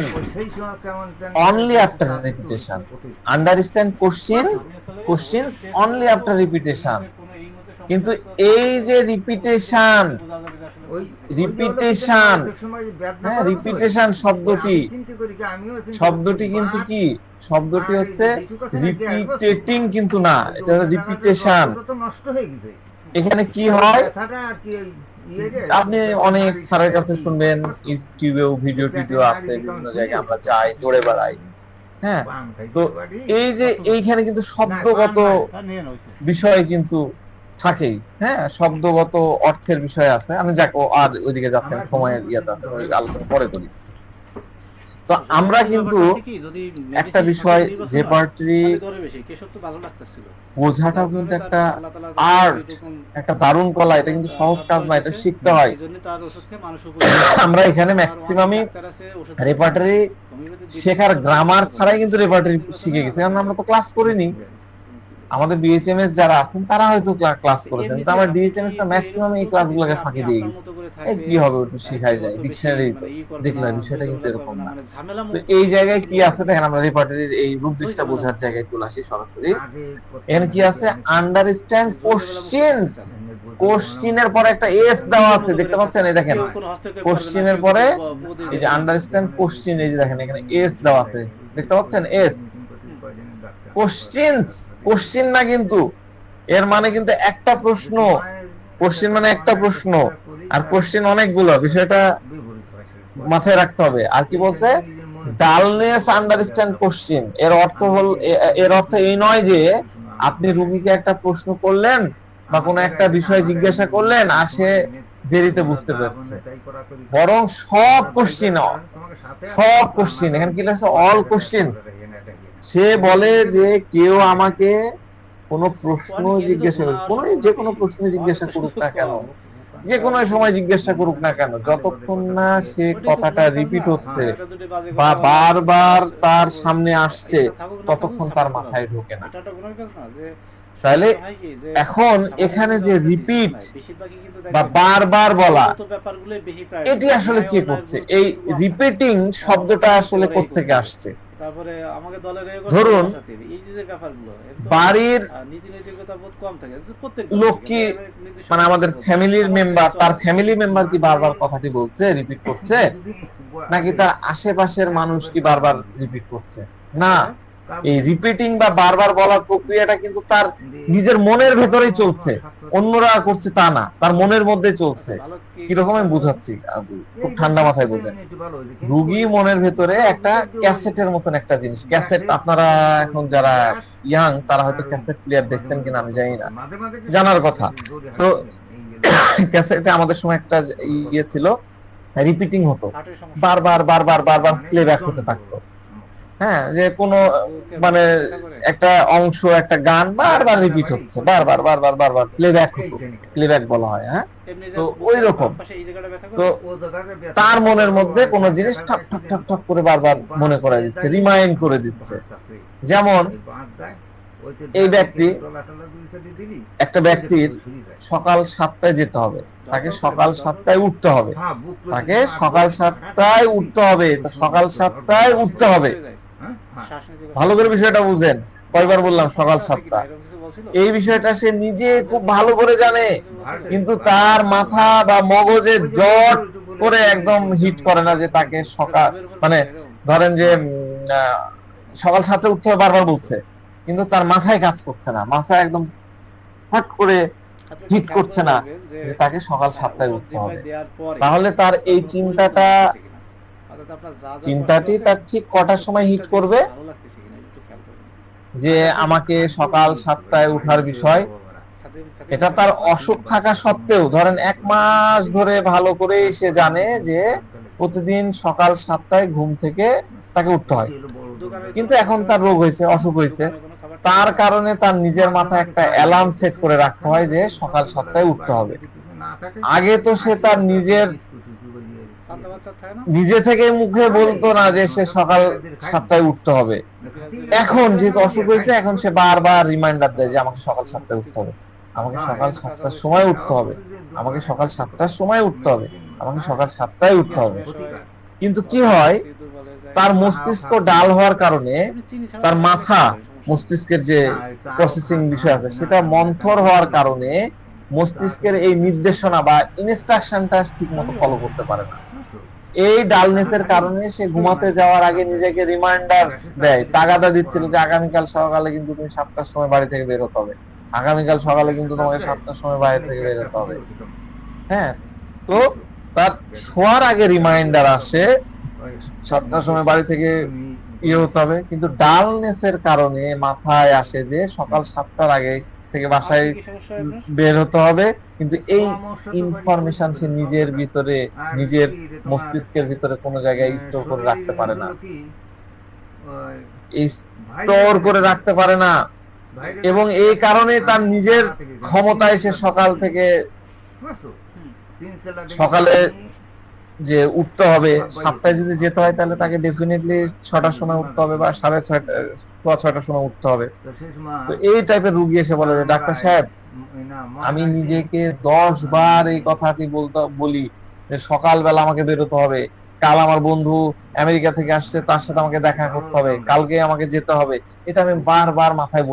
only after repetition, understand questions only after repetition। কিন্তু এই যে রিপিটেশন, হ্যাঁ, রিপিটেশন শব্দটি কিন্তু কি, শব্দটি হচ্ছে রিপিটেটিং কিন্তু না, এটা রিপিটেশন। এখানে কি হয়, আপনি অনেক স্যারের কাছে শুনবেন, ইউটিউবেও ভিডিও আছে, বিভিন্ন জায়গায় আমরা যাই, দৌড়ে বেড়াই, হ্যাঁ, তো এই যে এইখানে কিন্তু শব্দগত বিষয় কিন্তু থাকেই, হ্যাঁ, শব্দগত অর্থের বিষয় আছে। আমি যাক আর ওইদিকে যাচ্ছেন, সময়ের ইয়েতে আছে, আলোচনা পরে করি। তো আমরা কিন্তু একটা বিষয়, রেপার্টরি বোঝাটাও কিন্তু একটা আর্ট, একটা দারুণ কলা, এটা কিন্তু সহজ কাজ না, এটা শিখতে হয়। আমরা এখানে ম্যাক্সিমামই রেপার্টরি শেখার গ্রামার ছাড়াই কিন্তু রেপার্টরি শিখে গেছি, কারণ আমরা তো ক্লাস করিনি। আমাদের বিএইচএমএস যারা আছেন তারা হয়তো ক্লাস করেছেন, কিন্তু আমার ডিএইচএমএস টা ম্যাক্সিমাম এই ক্লাসগুলোকে ফাঁকি দিয়ে এই কি হবে, একটু শিখাই যায়, ডিকশনারি দেখলাম, বিষয়টা কিন্তু এরকম না। তো এই জায়গায় কি আছে দেখেন, আমরা রেপার্টরির এই রুব্রিক্সটা বোঝার জায়গায় চলে আসি সরাসরি। এখানে কি আছে? আন্ডারস্ট্যান্ড কোশ্চেন, কোশ্চেনের পরে একটা এস দেওয়া আছে, দেখতে পাচ্ছেন? এই দেখেন, কোশ্চেনের পরে এই যে আন্ডারস্ট্যান্ড কোশ্চেন, এই যে দেখেন এখানে এস দেওয়া আছে, দেখতে পাচ্ছেন? এস, কোশ্চেনস, কোশ্চেন না কিন্তু, এর মানে কিন্তু একটা প্রশ্ন, কোশ্চেন মানে একটা প্রশ্ন, আর কোশ্চেন অনেকগুলো, বিষয়টা মাথায় রাখতে হবে। আর কি বলছে? ডালনেস আন্ডারস্ট্যান্ড কোশ্চেন, এর অর্থ হল, এর অর্থ এই নয় যে আপনি রুগীকে একটা প্রশ্ন করলেন বা কোনো একটা বিষয় জিজ্ঞাসা করলেন আর সে দেরিতে বুঝতে পারছে, বরং সব কোশ্চেন, এখানে কি লেখা? All question. সে বলে যে কেউ আমাকে কোনো প্রশ্ন জিজ্ঞাসা করুক, যে কোনো প্রশ্ন জিজ্ঞাসা করুক না কেন, যে কোনো সময় জিজ্ঞাসা করুক না কেন, যতক্ষণ না সে কথাটা রিপিট হচ্ছে বা বারবার তার সামনে আসছে, ততক্ষণ তার মাথায় ঢোকে না। তাহলে হয় কি যে এখন সামাজিক এখানে যে যোগাযোগের রিপিট নাই, বেশিরভাগই কিন্তু বা দেখবেন বারবার বলা, মূলত ব্যাপারগুলোই বেশি এটি priority। আসলে ন্যায় কে অন্যায়ের করছে? গুরুত্ব এই কিন্তু কম থাকে। রিপিটিং শব্দটা আসলে কোত্থেকে আসছে? তারপরে আমাকে দলের এ ধরুন, এই যে ব্যাপারগুলো একদম বাড়ির নীতি নৈতিকতা বোধ কম থাকে প্রত্যেক লোক কি, মানে আমাদের ফ্যামিলির মেম্বার, তার ফ্যামিলি মেম্বার কি বারবার কথাটি বলছে, রিপিট করছে, নাকি তার আশেপাশের মানুষ কি বারবার রিপিট করছে? না, এই রিপিটিং বা বারবার বলার প্রক্রিয়াটা কিন্তু তার নিজের মনের ভেতরেই চলছে, অন্যরা করছে তা না, তার মনের মধ্যে চলছে। কিরকম আমি বুঝাচ্ছি, খুব ঠান্ডা মাথায় বুঝেন। রুগী মনের ভেতরে একটা ক্যাসেটের মতন একটা জিনিস, ক্যাসেট, আপনারা এখন যারা ইয়াং তারা হয়তো ক্যাসেট প্লেয়ার দেখতেন কিনা আমি জানি না, জানার কথা। তো ক্যাসেটে আমাদের সময় একটা ইয়ে ছিল, রিপিটিং হতো, বারবার বারবার বারবার প্লেব্যাক হতে থাকতো। হ্যাঁ, যে কোনো মানে একটা অংশ, একটা গান বারবার রিপিট হচ্ছে, বারবার বারবার বারবার প্লেব্যাক হতো, প্লেব্যাক বলা হয়। হ্যাঁ, তো ওই রকম। তো তার মনের মধ্যে কোনো জিনিস ঠক ঠক ঠক ঠক করে বারবার মনে করাই দিচ্ছে, রিমাইন্ড করে দিচ্ছে। যেমন এই ব্যক্তি, একটা ব্যক্তির সকাল 7টায় যেতে হবে, তাকে সকাল 7টায় উঠতে হবে, তাকে সকাল 7টায় উঠতে হবে, সকাল 7টায় উঠতে হবে। ভালো করে বিষয়টা বুঝেন, কয়বার বললাম সকাল 7টা, এই বিষয়টা সে নিজে খুব ভালো করে জানে, কিন্তু তার মাথা বা মগজে জট করে একদম হিট করে না যে তাকে সকাল, মানে ধরেন যে সকাল 7টায় উঠতে হবে বারবার বলছে, কিন্তু তার মাথায় কাজ করছে না, মাথা একদম ফট করে হিট করছে না যে তাকে সকাল 7টায় উঠতে হবে। তাহলে তার এই চিন্তাটি তার ঠিক কটার সময় হিট করবে? যে আমাকে সকাল 7টায় উঠার বিষয়, এটা তার অসুখ থাকা সত্ত্বেও, ধরেন 1 মাস ধরে ভালো করে সে জানে যে প্রতিদিন সকাল 7টায় ঘুম থেকে তাকে উঠতে হয়, কিন্তু এখন তার রোগ হয়েছে, অসুখ হয়েছে, তার কারণে তার নিজের মাথায় একটা অ্যালার্ম সেট করে রাখতে হয় যে সকাল 7টায় উঠতে হবে। আগে তো সে তার নিজে থেকে মুখে বলতো না যে সে সকাল 7টায় উঠতে হবে। এখন যেহেতু অসুখ হয়েছে, এখন সে বারবার রিমাইন্ডার দেয় যে আমাকে সকাল 7টায় উঠতে হবে, আমাকে সকাল 7টার সময় উঠতে হবে, আমাকে সকাল 7টার সময় উঠতে হবে, আমাকে সকাল 7টায় উঠতে হবে। কিন্তু কি হয়, তার মস্তিষ্ক ডাল হওয়ার কারণে, তার মাথা, মস্তিষ্কের যে প্রসেসিং বিষয় আছে সেটা মন্থর হওয়ার কারণে মস্তিষ্কের এই নির্দেশনা বা ইনস্ট্রাকশনটা ঠিক মতো ফলো করতে পারে না। এই ডালনেসের কারণে সে ঘুমাতে যাওয়ার আগে নিজেকে রিমাইন্ডার দেয়, তাগাদা দিচ্ছিল যে আগামীকাল সকালে কিন্তু তুমি 7টার সময় বাড়ি থেকে বের হতে হবে, আগামীকাল সকালে কিন্তু তোমাকে 7টার সময় বাড়ি থেকে বের হতে হবে। হ্যাঁ, তো তার শোয়ার আগে রিমাইন্ডার আসে 7টার সময় বাড়ি থেকে ইয়ে হতে হবে, কিন্তু ডালনেসের কারণে মাথায় আসে যে সকাল 7টার আগে থেকে বাসায় বের হতে হবে, কিন্তু এই ইনফরমেশন সে নিজের ভিতরে, নিজের মস্তিষ্কের ভিতরে কোনো জায়গায় স্টোর করে রাখতে পারে না, স্টোর করে রাখতে পারে না, এবং এই কারণে তার নিজের ক্ষমতায় সে সকাল থেকে সকালে যে উঠতে হবে 7টায় যদি যেতে হয় তাহলে তাকে ডেফিনেটলি 6টার সময় উঠতে হবে বা 6:30 সময় উঠতে হবে। তো এই টাইপের রুগী এসে বলে যে ডাক্তার সাহেব, আমি নিজেকে 10 বার এই কথাটি বলি যে সকালবেলা আমাকে বেরোতে হবে, কাল আমার বন্ধু আমেরিকা থেকে আসছে, তার সাথে আমাকে দেখা করতে হবে, কালকে আমাকে যেতে হবে, এটা আমি বারবার মাথায়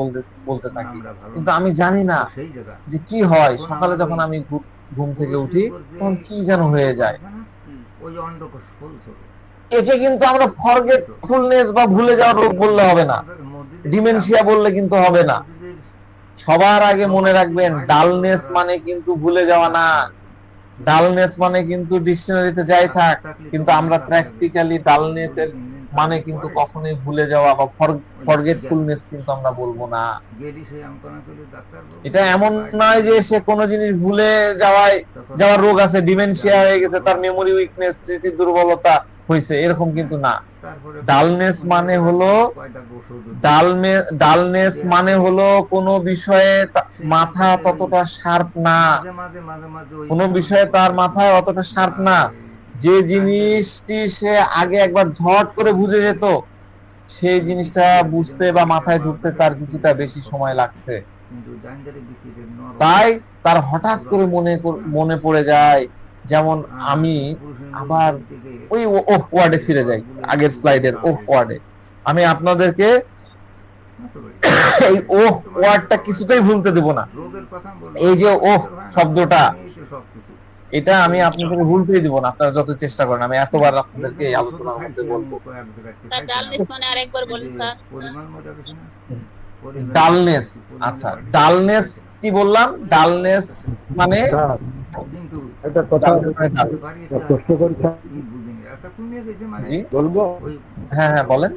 বলতে থাকি, কিন্তু আমি জানি না যে কি হয়, সকালে যখন আমি ঘুম থেকে উঠি তখন কি যেন হয়ে যায়। একে কিন্তু আমরা ফরগেটফুলনেস বা ভুলে যাওয়ার রোগ বললে হবে না, ডিমেনশিয়া বললে কিন্তু হবে না। সবার আগে মনে রাখবেন, ডালনেস মানে কিন্তু ভুলে যাওয়া না, ডালনেস মানে কিন্তু ডিকশনারিতে যাই থাক, কিন্তু আমরা প্র্যাকটিক্যালি ডালনেসের মানে কিন্তু কখনোই ভুলে যাওয়া বা ফরগেটফুলনেস কিন্তু আমরা বলবো না। এটা এমন নয় যে সে কোনো জিনিস ভুলে যাওয়ার রোগ আছে, ডিমেনশিয়া হয়ে গেছে, তার মেমোরি উইকনেস, স্মৃতির দুর্বলতা হয়েছে, এরকম কিন্তু না। ডালনেস মানে হলো কোনো বিষয়ে মাথা ততটা শার্প না, কোনো বিষয়ে তার মাথায় অতটা শার্প না, যে জিনিসটি সে আগে একবার ঝট করে বুঝে যেত, সেই জিনিসটা বুঝতে বা মাথায় ঢুকতে তার কিছুটা বেশি সময় লাগছে। কিন্তু ডাইনদারে বিসিতে নরম তাই তার হঠাৎ করে মনে পড়ে যায়, যেমন আমি আবার ওই ওফ ওয়ার্ডে ফিরে যাই, আগের স্লাইডের ওফ ওয়ার্ডে। আমি আপনাদেরকে এই ওফ ওয়ার্ডটা কিছুতেই ভুলতে দেব না। রোগের কথা বলবো, এই যে ওফ শব্দটা, এই তো সবকিছু। এটা আমি আপনাদেরকে ভুলতেই দিব না, আপনারা যত চেষ্টা করেন। আমি এতবার আপনাদেরকে এই আলোচনার মধ্যে বলবো। স্যার ডালনেস মানে আরেকবার বলেন স্যার। পরিমাণ মতো কিছু না। ডালনেস, আচ্ছা ডালনেস কি বললাম? ডালনেস মানে কিন্তু একটা কথা প্রশ্ন করি স্যার, বুঝিনি। আচ্ছা কমিয়ে গেছে মানে জি বলবো? ওই হ্যাঁ বলেন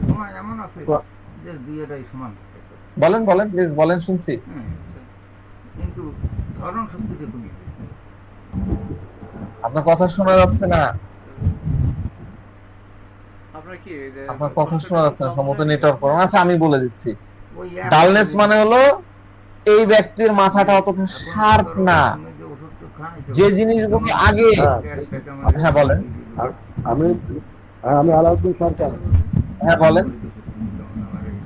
সময় এমন আছে যে দুইটাই সমান থাকে। বলেন বলেন প্লিজ বলেন, শুনছি। হ্যাঁ, কিন্তু ধরন শক্তিতে কমিয়ে গেছে। আপনার কথা শোনা যাচ্ছে না, আপনার কি এই যে আপনার কথা শোনা যাচ্ছে না, সম্ভবত নেটওয়ার্ক প্রবলেম। আচ্ছা আমি বলে দিচ্ছি, ওই ডালনেস মানে হলো এই ব্যক্তির মাথাটা অতটা শার্প না, যে জিনিসগুলো আগে। হ্যাঁ বলেন। আমি আমি আলাউদ্দিন সরকার। হ্যাঁ বলেন।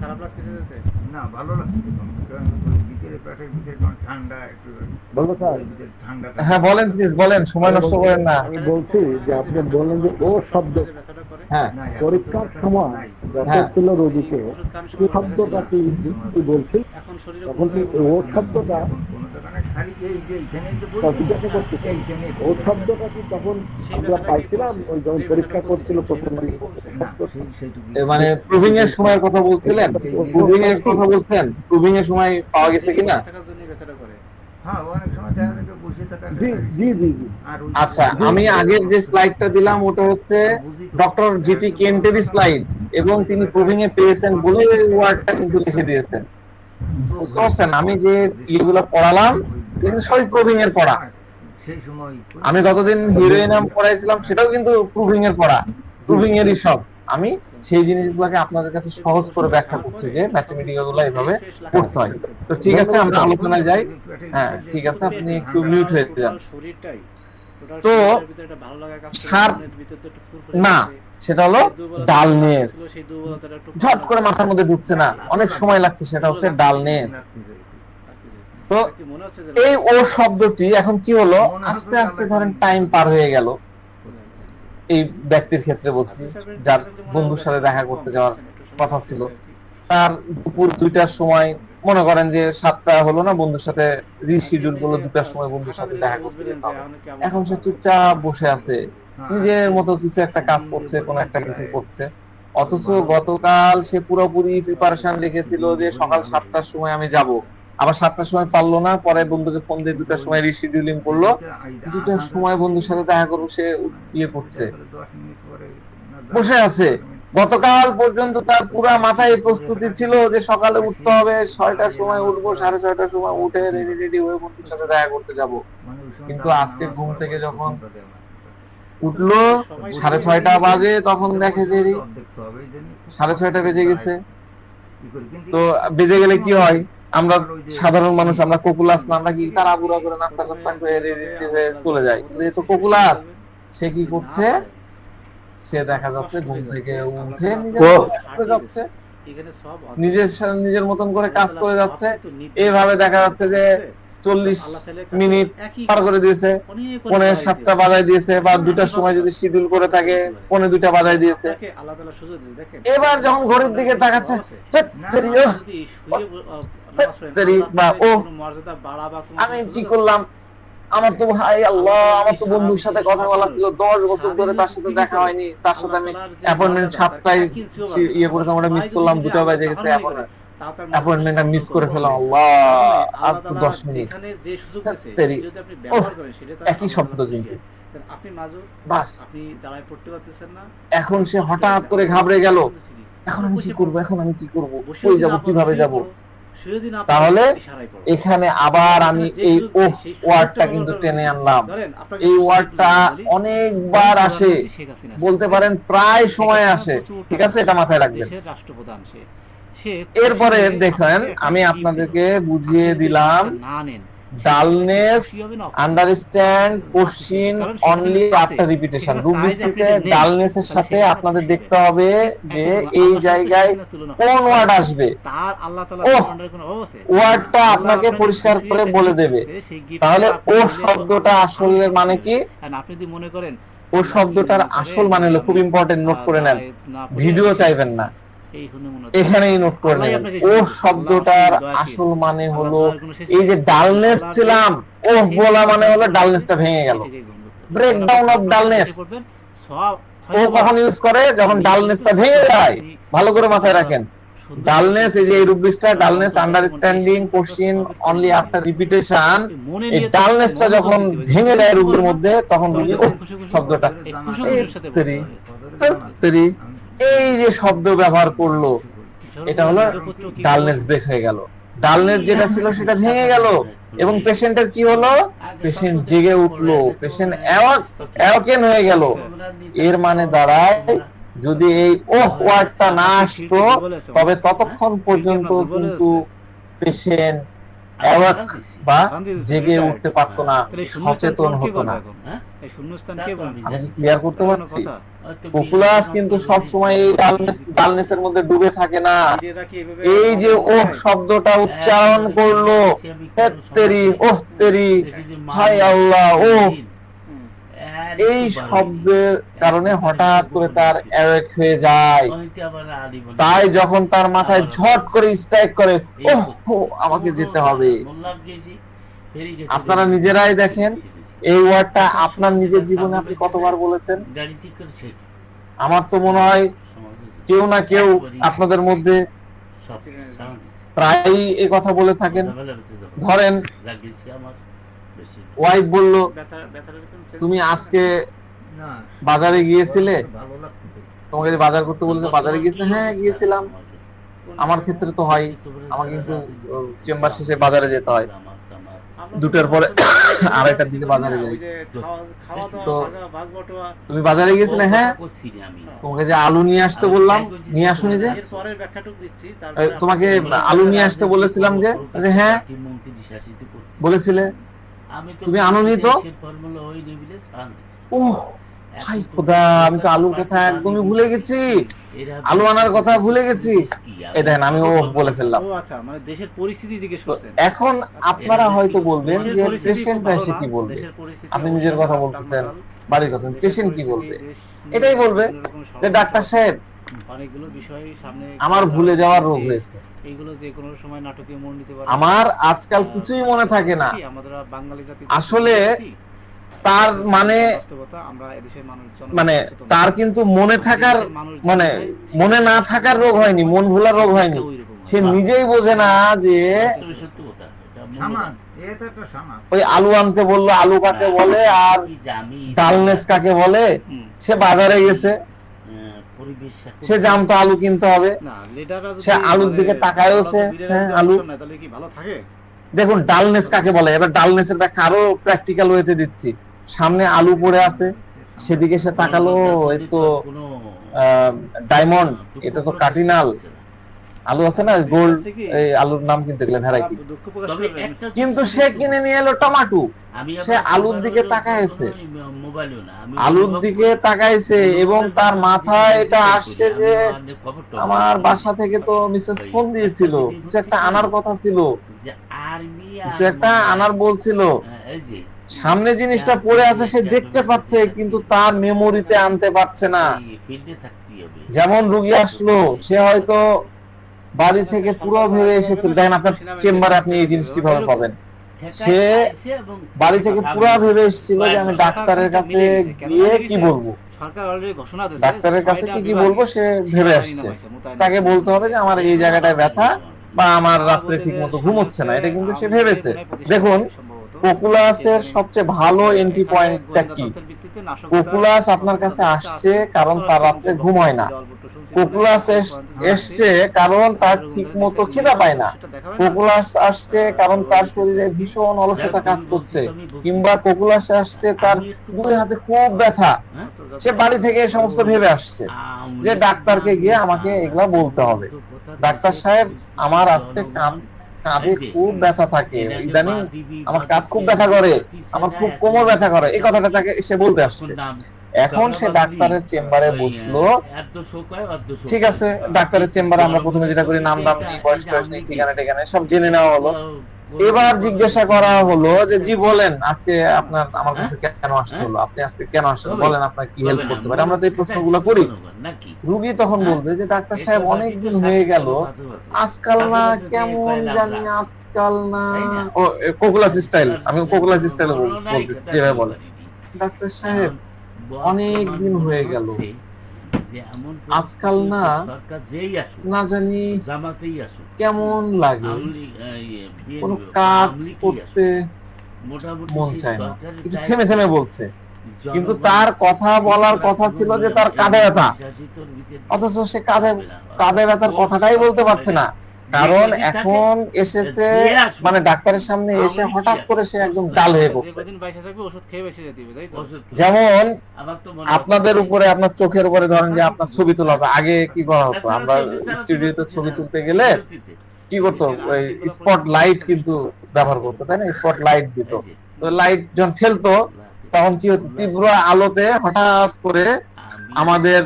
খারাপ লাগতেছে যেতে? না ভালো লাগছে, কারণ ওই ভিতরে পেটের ভিতরে যখন ঠান্ডা একটু বলবো স্যার? ওই ভিতরে ঠান্ডাটা হ্যাঁ বলেন প্লিজ বলেন, সময় নষ্ট করেন না। আমি বলছি যে আপনি বললেন যে ও শব্দ ব্যথাটা করে হ্যাঁ না, পরীক্ষার সময় যখন হ্যাঁ। ছিল রোগীকে ওষুধ খান কি শব্দটা কি বলছি, এখন শরীরে তখন কি ও শব্দটা এখন কোনো দোকানে খালি এই যে এইখানেই যে তা বলছি জিজ্ঞাসা করতে এইখানে ও শব্দটা কি তখন আমরা পাইছিলাম ওই যখন পরীক্ষা করছিল প্রথম দিন? না সেইটুকু মানে প্রুভিং এর সময়ের কথা বলছিলেন, প্রুভিং এর কথা বলছেন, প্রুভিং এর সময় পাওয়া গেছে কিনা? থাকার জন্য ব্যথাটা করে। হ্যাঁ অনেক সময় দেখা যায় বসে থাকা জি জি জি জি। আর ওই আচ্ছা আমি আগের যে স্লাইডটা দিলাম ওটা হচ্ছে ডক্টর জিটি কেন্টের স্লাইড, এবং তিনি প্রুভিং এ পেয়েছেন বলে ওয়ার্ডটা কিন্তু লিখে দিয়েছেন। বুঝতে পারছেন? আমি যে ইয়েগুলো পড়ালাম কিন্তু সবই প্রুভিং এর পড়া। সেই সময় আমি গতদিন হিরোইনাম পড়াইছিলাম, সেটাও কিন্তু প্রুভিং এর পড়া, প্রুভিং এরই সব। আমি সেই জিনিসগুলোকে আপনাদের কাছে সহজ করে ব্যাখ্যা করছি যে ম্যাথমেটিক্যাল গুলো এইভাবে পড়তে হয়। তো ঠিক আছে আমরা আলোচনায় যাই। হ্যাঁ ঠিক আছে, আপনি একটু মিউট হয়ে যান। শরীরটাই তো ভিতরে একটা ভালো লাগা কাজ করে, সার- মনের ভিতরে তো একটু ফুরফুরে না, আছে। সেটা হলো সেই দুর্বলতা ডালনেস। ছিল, সেই দুর্বলতাটা একটু ঝট করে মাথার মধ্যে ঢুকছে না, অনেক সময় লাগছে, সেটা হচ্ছে ডালনেস। তো কি মনে হচ্ছে যে এই ও শব্দটি এখন কি হলো, আস্তে আস্তে ধরেন টাইম পার হয়ে গেল, এই ব্যক্তির ক্ষেত্রে বলছি যার বন্ধুর সাথে দেখা করতে যাওয়ার কথা ছিল, তার দুপুর 2টার সময়, মনে করেন যে 7টা হলো না, বন্ধুর সাথে রিশিডিউল করলো 2টার সময় বন্ধুর সাথে দেখা করতে যেতে হবে। এখন সে চুপচাপ বসে আছে, নিজের মতো কিছু একটা কাজ করছে, কোনো একটা কিছু করছে, অথচ গতকাল সে পুরোপুরি প্রিপারেশন রেখেছিল যে সকাল 7টার সময় আমি যাব, আবার 7টার সময় পারলো না, পরে বন্ধুকে ফোন দিয়ে 2টার সময় রিশিডিউলিং করলো, 2টার সময় বন্ধুর সাথে দেখা করবো, সে ইয়ে করছে, বসে আছে। গতকাল পর্যন্ত তার পুরা মাথায় প্রস্তুতি ছিল যে সকালে উঠতে হবে, 6টার সময় উঠবো, 6:30টার সময় উঠে রেডি রেডি হয়ে বন্ধুর সাথে দেখা করতে যাব। কিন্তু আজকে ঘুম থেকে যখন উঠলো 6:30 বাজে, তখন দেখে যে 6:30 বেজে গেছে। তো বেজে গেলে কি হয়, আমরা সাধারণ মানুষ, আমরা কোকুলাস না, আমরা কি তাড়াহুড়া করে নাস্তা টাস্তা করে রেডি হয়ে চলে যাই, কিন্তু এ তো কোকুলাস। সে কি করছে, সে দেখা যাচ্ছে ঘুম থেকে উঠে নিজের যাচ্ছে, নিজের মতন করে কাজ করে যাচ্ছে। এইভাবে দেখা যাচ্ছে যে 40 মিনিট পার করে দিয়েছে, 6:45 বাজায় দিয়েছে, বা 2টার সময় যদি শিডিউল করে থাকে 2:45 বাজায় দিয়েছে। এবার যখন ঘড়ির দিকে তাকাচ্ছে, আমি কি করলাম, আমার তো হাই আল্লাহ, আমার তো বন্ধুর সাথে কথা বলা ছিল, 10 বছর ধরে তার সাথে দেখা হয়নি, তার সাথে আমি অ্যাপয়েন্টমেন্ট 7টায় ইয়ে করেছিলাম, ওটা মিস করলাম, 2টা বাজে গেছে, অ্যাপয়েন্টমেন্টটা মিস করে ফেলাম, আল্লাহ আর তো 10 মিনিট। একই শব্দ কিন্তু আপনি মাজুর, বাস। আপনি দাঁড়ায় পড়তে পারতেছেন না, এখন সে হঠাৎ করে ঘাবড়ে গেল, এখন আমি কি করবো, এখন আমি কি করবো, কই যাব, কিভাবে যাব? তাহলে এখানে আবার আমি এই ওফ ওয়ার্ডটা কিন্তু টেনে আনলাম। এই ওয়ার্ডটা অনেকবার আসে, বলতে পারেন প্রায় সময় আসে, ঠিক আছে, এটা মাথায় রাখবেন। এরপরে দেখেন আমি আপনাদেরকে বুঝিয়ে দিলাম ডালনেস খুশি হবে না আন্ডারস্ট্যান্ড কোশ্চিন কারণ সেখানে অনলি আছে। After repetition. এখানে রূপ size বৃষ্টিতে আপনি নেই, ডালনেসের তাহলে সাথে সেখানে আপনাদের খুশি দেখতে হবে যে একদম এই আল্লাহর সাথে জায়গায় সেখানে তুলনা কোন হবে। ওয়ার্ড আসবে, তার আল্লাহ তাআলা ওহ, কোরআনের কোনো অভাব আছে? ওয়ার্ডটা আল্লাহ আপনাকে পরিষ্কার খুশি করে একটা বলে gift দেবে। দিচ্ছে, সেই gift তাহলে টা আপনি ও নিলে শব্দটা আল্লাহ আসলে খুশি মানে হবে। কি? And আপনি যদি মনে করেন ও আল্লাহ শব্দটার যদি মনে করে আসল মানে যে হলো, খুব আমি, ইম্পর্টেন্ট, নোট করে নেন, না পড়ে ভিডিও চাইবেন না, এই হুনে মনে এখানেই নোট করে আল্লাহই নেবেন। আপনাকে ও শিখিয়েছে। শব্দটার আল্লাহ অসীম আসল দয়াশীল। মানে আল্লাহ হলো দয়ার কোনো শেষ এই নেই। যে ডালনেস আল্লাহকে ছিলাম, ও সেই বলা মানে হলো জিনিসটা ডালনেসটা ভেঙে গেল। সেটাকেই গ্রহণ করতে হবে। ব্রেকডাউন অফ ডালনেস করবেন, সব ও হয়তোবা কখন ইউজ করে? যখন আমি ডালনেসটা যতটুকু ভেঙে যায়। আপনি ভালো করে মাথায় রাখেন, সুন্দর ডালনেস, করে এই যে এই রুব্রিক্সটা, ডালনেস অন্তত আন্ডারস্ট্যান্ডিং যেমন এই কোশ্চিন শিক্ষাটা অনলি সবই আফটার করতে রিপিটেশন, মনে এই নিয়ে তো ডালনেসটা মনোযোগ যখন দিতে হবে। ভেঙে যদি যায় শুরু রুব্রির করবো, মধ্যে, তখন তবে বুঝি যখন ও খুশি খুশি শব্দটা এই খুশি খুশির সাথে বলতে তেরি, হবে। তেরি, এই যে শব্দ ব্যবহার করলো, এটা হলো নিরপেক্ষ কি ডালনেস ব্রেক হয়ে গেল। ডালনেস যেটা ছিল সেটা ভেঙে গেল, এবং পেশেন্টের কি হলো? পেশেন্ট জেগে উঠলো, পেশেন্ট অ্যাওয়াকেন হয়ে গেল। এর মানে দাঁড়ায়, যদি এই ওয়ার্ডটা না আসতো, তবে ততক্ষণ পর্যন্ত কিন্তু পেশেন্ট অ্যাওয়াক বা জেগে উঠতে পারতো না, তাহলে শূন্যস্থান সচেতন পূরণ কে হতো করবে না। এখন? এই শূন্যস্থান কে পূরণ করবে? আমি কি ক্লিয়ার করতে কোনো পারছি? কথা? পপুলাস কিন্তু সবসময় এই ডালনেসের মধ্যে ডুবে থাকে না। এই যে ওহ শব্দটা উচ্চারণ করলো, তেরি, ওহ তেরি, হায় আল্লাহ, ও এই শব্দের কারণে হঠাৎ করে তার অ্যাওয়েক হয়ে যায়। তাই যখন তার মাথায় ঝট করে স্ট্রাইক করে, ওহ আমাকে যেতে হবে। আপনারা নিজেরাই দেখেন, এই ওয়ার্ডটা আপনার নিজের জীবনে আপনি কতবার বলেছেন? আমার তো মনে হয় কেউ না কেউ আপনাদের মধ্যে প্রায়ই এই কথা বলে থাকেন। ধরেন ওয়াইফ বলল, তুমি আজকে বাজারে গিয়েছিলে, তোমাকে যে বাজার করতে বলেছে, বাজারে গিয়েছিলে? হ্যাঁ গিয়েছিলাম। আমার ক্ষেত্রে তো হয়, আমাকে কিন্তু চেম্বার শেষে বাজারে যেতে হয়, 2টার পরে 2:30টার দিকে বাজারে যাই। তো তুমি বাজারে গিয়েছিলে? হ্যাঁ। তোমাকে যে আলু নিয়ে আসতে বললাম, নিয়ে আসুনি যে? তোমাকে আলু নিয়ে আসতে বলেছিলাম যে? হ্যাঁ বলেছিলে, তুমি আনোনি তো? ওহ ছাই খোদা, আমি তো আলুর কথা একদমই ভুলে গেছি, আলু আনার কথা ভুলে গেছি। এই দেখেন, আমি ও বলে ফেললাম। ও আচ্ছা, মানে দেশের পরিস্থিতি জিজ্ঞেস করছেন। এখন আপনারা হয়তো বলবেন যে পেশেন্ট এসে কি বলবে? আপনি নিজের কথা বলতেছেন, বাড়ির কথা, পেশেন্ট কি বলবে? এটাই বলবে যে ডাক্তার সাহেব, অনেকগুলো বিষয় সামনে আমার ভুলে যাওয়ার রোগ হয়েছে, এইগুলো যে কোনো সময় নাটকীয় মোড় নিতে পারে। আমার আজকাল কিছুই মনে থাকে না। আমরা বাঙালি জাতি আসলে তার মানে আমরা এদেশের মানুষজন মানে তার কিন্তু মনে থাকার মানে মনে না থাকার রোগ হয়নি, মন ভোলার রোগ হয়নি। সে নিজেই বোঝে না যে ওই আলু আনতে বললো, আলু কাকে বলে আর ডালনেস কাকে বলে। সে বাজারে গেছে, সে জানতো আলু কিনতে হবে, সে আলুর দিকে তাকায়ওছে, হ্যাঁ আলু। দেখুন ডালনেস কাকে বলে, এবার ডালনেসের ব্যাখ্যা আরো প্র্যাকটিক্যাল ওয়েতে দিচ্ছি। সামনে আলু পড়ে আছে, সেদিকে সে তাকালো, এই তো ডায়মন্ড, এটা তো কার্ডিনাল আলু আছে না, গোল্ড, এই আলুর নাম কিনতে গেলে ভ্যারাইটি, কিন্তু সে কিনে নিয়ে এলো টমেটো। সে আলুর দিকে তাকাইছে, আলুর দিকে তাকাইছে, এবং তার মাথায় এটা আসছে যে আমার বাসা থেকে তো মিসেস ফোন দিয়েছিল, কিছু একটা আনার কথা ছিল, কিছু একটা আনার বলছিল। সামনে জিনিসটা পড়ে আছে, সে দেখতে পাচ্ছে, কিন্তু তার মেমোরিতে আনতে পারছে না। যেমন রুগী আসলো, সে হয়তো বাড়ি থেকে পুরো ভেবে এসেছিল। দেখেন আপনার চেম্বারে আপনি এই জিনিস কিভাবে পাবেন, সে বাড়ি থেকে পুরো ভেবে এসেছিল যে আমি ডাক্তারের কাছে গিয়ে কি বলবো, ডাক্তারের কাছে কি বলবো, সে ভেবে আসছে। তাকে বলতে হবে যে আমার এই জায়গাটায় ব্যথা, বা আমার রাত্রে ঠিক মতো ঘুম হচ্ছে না, এটা কিন্তু সে ভেবেছে। দেখুন কোকুলাসের সবচেয়ে ভালো এন্ট্রি পয়েন্টটা কি? কোকুলাস আপনার কাছে আসছে কারণ তার রাত্রে ঘুম হয় না, কোকুলাস এসছে কারণ তার ঠিক মতো খিদা পায় না, কোকুলাস আসছে কারণ তার শরীরে ভীষণ অলসতা কাজ করছে, কিংবা কোকুলাস আসছে তার দুই হাতে খুব ব্যথা। সে বাড়ি থেকে এই সমস্ত ভেবে আসছে যে ডাক্তারকে গিয়ে আমাকে এগুলা বলতে হবে, ডাক্তার সাহেব আমার আজকে কাঁধে খুব ব্যথা থাকে, ইদানিং আমার কাঁধ খুব ব্যথা করে, আমার খুব কোমর ব্যথা করে, এই কথাটা তাকে সে বলতে আসছে। এখন সে ডাক্তারের চেম্বারে বসলো। ঠিক আছে, ডাক্তারের চেম্বারে আমরা প্রথমে যেটা করি, নাম দাম নিই, বয়স টয়স নিই, ঠিকানা টিকানা সব জেনে নেওয়া হলো। এবার জিজ্ঞাসা করা হলো যে জি বলেন আজকে আপনার আমার কাছে কেন আসতে হলো, আপনি আজকে কেন আসলেন, বলেন আপনার কি হেল্প করতে পারে। আমরা তো এই প্রশ্নগুলো করি। রুগী তখন বলবে যে ডাক্তার সাহেব অনেকদিন হয়ে গেল, আজকাল না কেমন জানি, আজকাল না, ও কোকুলাস স্টাইল, আমি কোকুলাস স্টাইলে বলতে যেভাবে বলে, ডাক্তার সাহেব অনেক দিন হয়ে গেল, আজকাল না না জানি কেমন লাগে, কোন কাজ করতে মন চায় না। একটু থেমে থেমে বলছে, কিন্তু তার কথা বলার কথা ছিল যে তার কাঁধে ব্যথা, অথচ সে কাঁধে ব্যথার কথাটাই বলতে পারছে না। কারণ এখন এসেছে, মানে ডাক্তারের সামনে এসে হঠাৎ করে সে একদম ডাল হয়ে পড়ছে। যেমন আপনাদের উপরে, আপনার চোখের উপরে ধরেন যে আপনার ছবি তোলা হতো, আগে কি করা হতো, আমরা স্টুডিওতে ছবি তুলতে গেলে কি করতো, ওই স্পট লাইট কিন্তু ব্যবহার করতো, তাই না? স্পট লাইট দিত, তো লাইট যখন ফেলতো তখন কি হতো, তীব্র আলোতে হঠাৎ করে আমাদের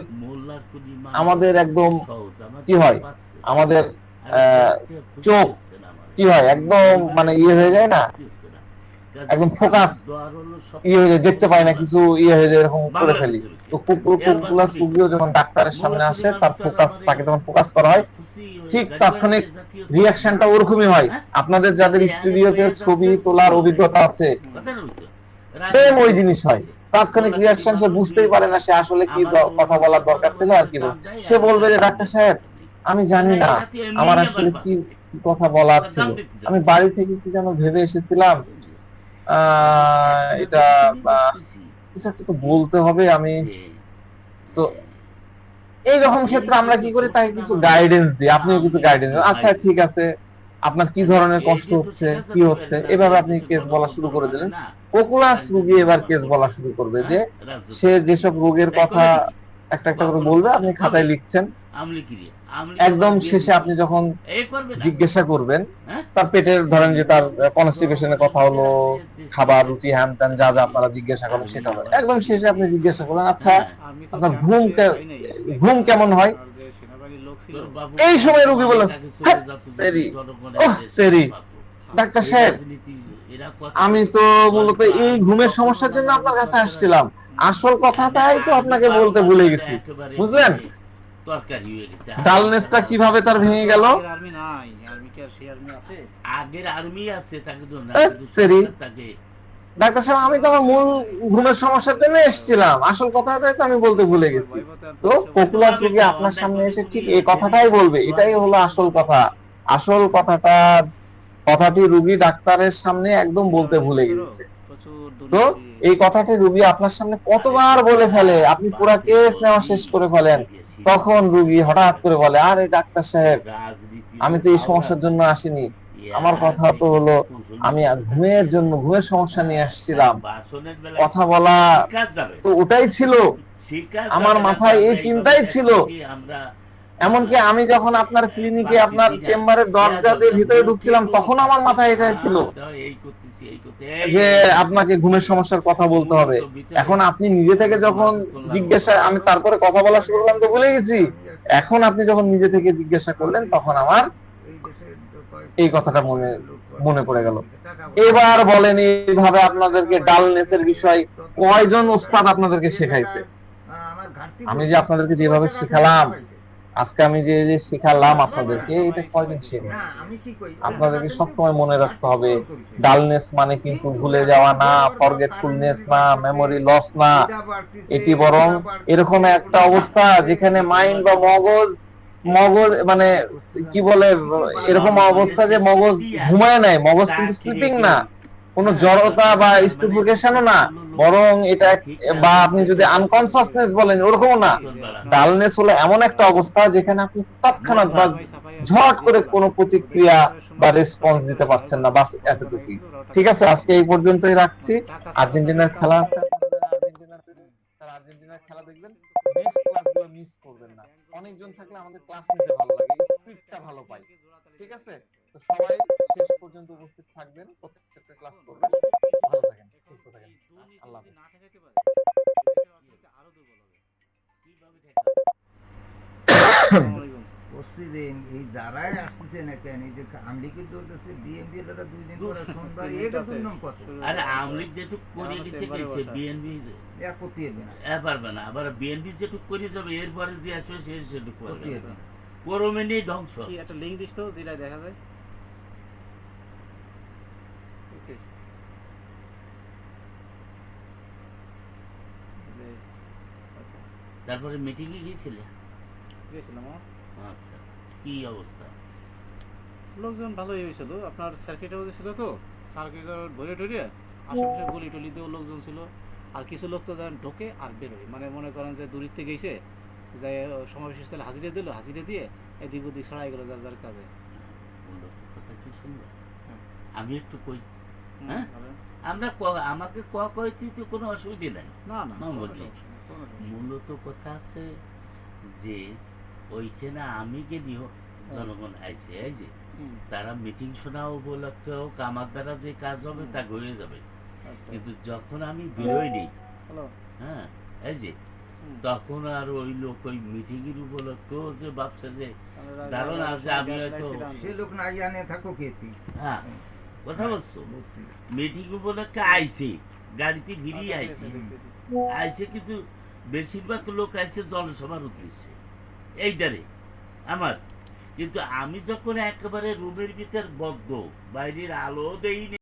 আমাদের একদম কি হয়, আমাদের চোখ কি হয়, একদম মানে ইয়ে হয়ে যায় না, একদম ফোকাস ইয়ে হয়ে যায়, দেখতে পাই না কিছু, ইয়ে হয়ে যায়, এরকম করে ফেলি। তো কোকুলাস রোগীও যখন ডাক্তারের সামনে আসে, তার ফোকাস, তাকে যখন ফোকাস করা হয়, ঠিক তাৎক্ষণিক রিয়াকশনটা ওরকমই হয়। আপনাদের যাদের স্টুডিওতে ছবি তোলার অভিজ্ঞতা আছে, সেম ওই জিনিস হয়, তাৎক্ষণিক রিয়াকশন, সে বুঝতেই পারে না সে আসলে কি কথা বলার দরকার ছিল আর কি বলবে। সে বলবে যে ডাক্তার সাহেব আমি জানি না আমার আসলে কি কি কথা বলার ছিল, আমি বাড়ি থেকে কি যেন ভেবে এসেছিলাম, এটা কিছু একটা তো বলতে হবে, আমি তো এইরকম ক্ষেত্রে আমরা কি করি, তাকে কিছু গাইডেন্স দিই, আপনিও কিছু গাইডেন্স, আচ্ছা ঠিক আছে আপনার কি ধরনের কষ্ট হচ্ছে, কি হচ্ছে, এভাবে আপনি কেস বলা শুরু করে দিলেন। কোকুলাস রোগী এবার কেস বলা শুরু করবে, যে সে যেসব রোগের কথা একটা একটা করে বলবে, আপনি খাতায় লিখছেন। একদম শেষে আপনি যখন জিজ্ঞাসা করবেন, তার পেটের ধরেন যে তার কনস্টিপেশনের কথা হলো, খাবার রুচি হ্যান ত্যান যা যা আপনারা জিজ্ঞাসা করেন সেটা হবে। একদম শেষে আপনি জিজ্ঞাসা করলেন, আচ্ছা আপনার ঘুম কেমন হয়, এই সময় রোগী বললেন ডাক্তার সাহেব আমি তো মূলত এই ঘুমের সমস্যার জন্য আপনার কাছে আসছিলাম, আসল কথাটাই তো আপনাকে বলতে ভুলে গেছি, বুঝলেন ডালনেসটা কিভাবে তার ভেঙে গেল। ডাক্তার সাহেব আমি তো আমার মূল ঘুমের সমস্যার জন্য এসেছিলাম, আসল কথাটাই তো আমি বলতে ভুলে গেছি। তো কোকুলাস রোগী আপনার সামনে এসে ঠিক এই কথাটাই বলবে, এটাই হলো আসল কথা। আসল কথাটি রোগী ডাক্তারের সামনে একদম বলতে ভুলে গেছে। তো এই কথাটি রোগী আপনার সামনে কতবার বলে ফেলে, আপনি পুরো কেস নেওয়া শেষ করে ফেলেন, তখন রোগী হঠাৎ করে বলে আরে ডাক্তার সাহেব আমি তো এই সমস্যার জন্য আসিনি, আমার কথা তো হলো আমি ঘুমের সমস্যা নিয়ে আসছিলাম, কথা বলা তো ওটাই ছিল, আমার মাথায় এই চিন্তাই ছিল। এমনকি আমি যখন আপনার ক্লিনিকে আপনার চেম্বারের দরজা দিয়ে ভিতরে ঢুকছিলাম, তখন আমার মাথায় এটাই ছিল যে আপনাকে ঘুমের সমস্যার কথা বলতে হবে। এখন আপনি নিজে থেকে যখন জিজ্ঞাসা, আমি তারপরে কথা বলা শুরু করলাম তো ভুলে গেছি, এখন আপনি যখন নিজে থেকে জিজ্ঞাসা করলেন তখন আমার এই কথাটা মনে পড়ে গেল। এবার বলেন এইভাবে আপনাদেরকে ডালনেসের বিষয় কয়জন ওস্তাদ আপনাদেরকে শেখাইছে? আমি যে আপনাদেরকে যেভাবে শেখালাম, আজকে আমি যে শেখালাম আপনাদেরকে, এটা কয়জন শেখে? আপনাদেরকে সবসময় মনে রাখতে হবে, ডালনেস মানে কিন্তু ভুলে যাওয়া না, ফরগেটফুলনেস না, মেমোরি লস না, এটি বরং এরকম একটা অবস্থা যেখানে মাইন্ড বা মগজ মানে কি বলে, এরকম অবস্থা যে মগজ ঘুমায় নাই, মগজ কিন্তু স্লিপিং না, কোনো জড়তা বা স্টুপিফিকেশনও না, বরং এটা, বা আপনি যদি আনকনসাসনেস বলেন ওরকমও না। ডালনেস হলো এমন একটা অবস্থা যেখানে আপনি তৎক্ষণাৎ বা ঝট করে কোনো প্রতিক্রিয়া বা রেসপন্স দিতে পারছেন না, বাস এতটুকুই। ঠিক আছে, আজকে এই পর্যন্তই রাখছি। আর্জেন্টিনার খেলা আর্জেন্টিনার খেলা দেখবেন, নেক্সট ক্লাসগুলো মিস করবেন না। অনেকজন থাকলে আমাদের ক্লাস নিতে ভালো লাগে, স্পিডটা ভালো পাই। ঠিক আছে। তো সবাই শেষ পর্যন্ত উপস্থিত থাকবেন, প্রত্যেকটা ক্লাস করবেন। ভালো থাকেন, সুস্থ থাকেন। এই দুর্নীতি আল্লাহ যদি হাফেজ। না ঠেকাতে পারে দেশের অর্থনীতি আরো দুর্বল হবে। কিভাবে ঠেকাবে? আসসালামু আলাইকুম। প্রতিদিন এই যারাই আসতেছে না কেন, এই যে আমলি কিন্তু হচ্ছে বিএমপি দাদা 2 দিন পরে সোমবার এটা দুর্নাম কত আরে আমলিক যেটুক করে আমার গেছে চেম্বারে গেছে বসা। বিএনপি এক করতে হবে না, পারবে না, আবার বিএনপি যেটুক করে যাবে এরপরে যে আসবে সে সেটুক করবে করতে হবে না। করমেনি ধ্বংস। কি একটা লিংক দিস তো যেটা দেখা যায়। বুঝছিস? আচ্ছা, তারপরে মিটিং এ গিয়েছিলে? গেছিলাম। আচ্ছা, কি অবস্থা? লোকজন ভালোই হয়েছিল, আপনার সার্কিটও ছিল তো, সার্কিট ভরে টরে আশেপাশে গলি টলিতেও লোকজন ছিল। আর কিছু লোক তো যেন ঢোকে আর বেরোয়, মানে মনে করেন যে দূরের থেকে গেছে, যাই সমাবেশ স্থলে হাজিরা দিল, হাজিরা দিয়ে এদিক ওদিক ছড়াই গেলো যার যার কাজে। বললো তো কথা কি শুনবে? হ্যাঁ। আমি একটু কই, হুম, হ্যাঁ? বলেন। আমরা আমাকে কইতে তো কোনো অসুবিধা নাই। না না, না, কোনো বলছি। সমস্যা নেই, কোনো সমস্যা নেই। মূলত কথা আছে যে ওইখানে আমি গেলেও জনগণ আইছে, এই যে হুম, তারা মিটিং শোনা উপলক্ষে হোক আমার দ্বারা যে কাজ হবে তা হয়ে যাবে, আচ্ছা। কিন্তু যখন আমি বেরোই নেই, হ্যালো। হ্যাঁ, এই যে হুম। তখন আর ওই লোক ওই মিটিং এর উপলক্ষেও যে ভাবছে যে আমরা দারুণ যারা আছে, আমি গ্যাস হয়তো লাইট আনবো। সে লোক না জানে থাকো কেতি হ্যাঁ কথা বলছো, বুঝছি। মিটিং উপলক্ষে আইছে, গাড়িতে ভিড়িয়ে আচ্ছা, আইছে, ঠিক আছে, দেখতেছি। আইছে কিন্তু বেশিরভাগ লোক আইছে জনসভার উদ্দেশ্যে এই দারে আমার। কিন্তু আমি যখন একেবারে রুমের ভিতর বদ্ধ, বাইরের আলো দেই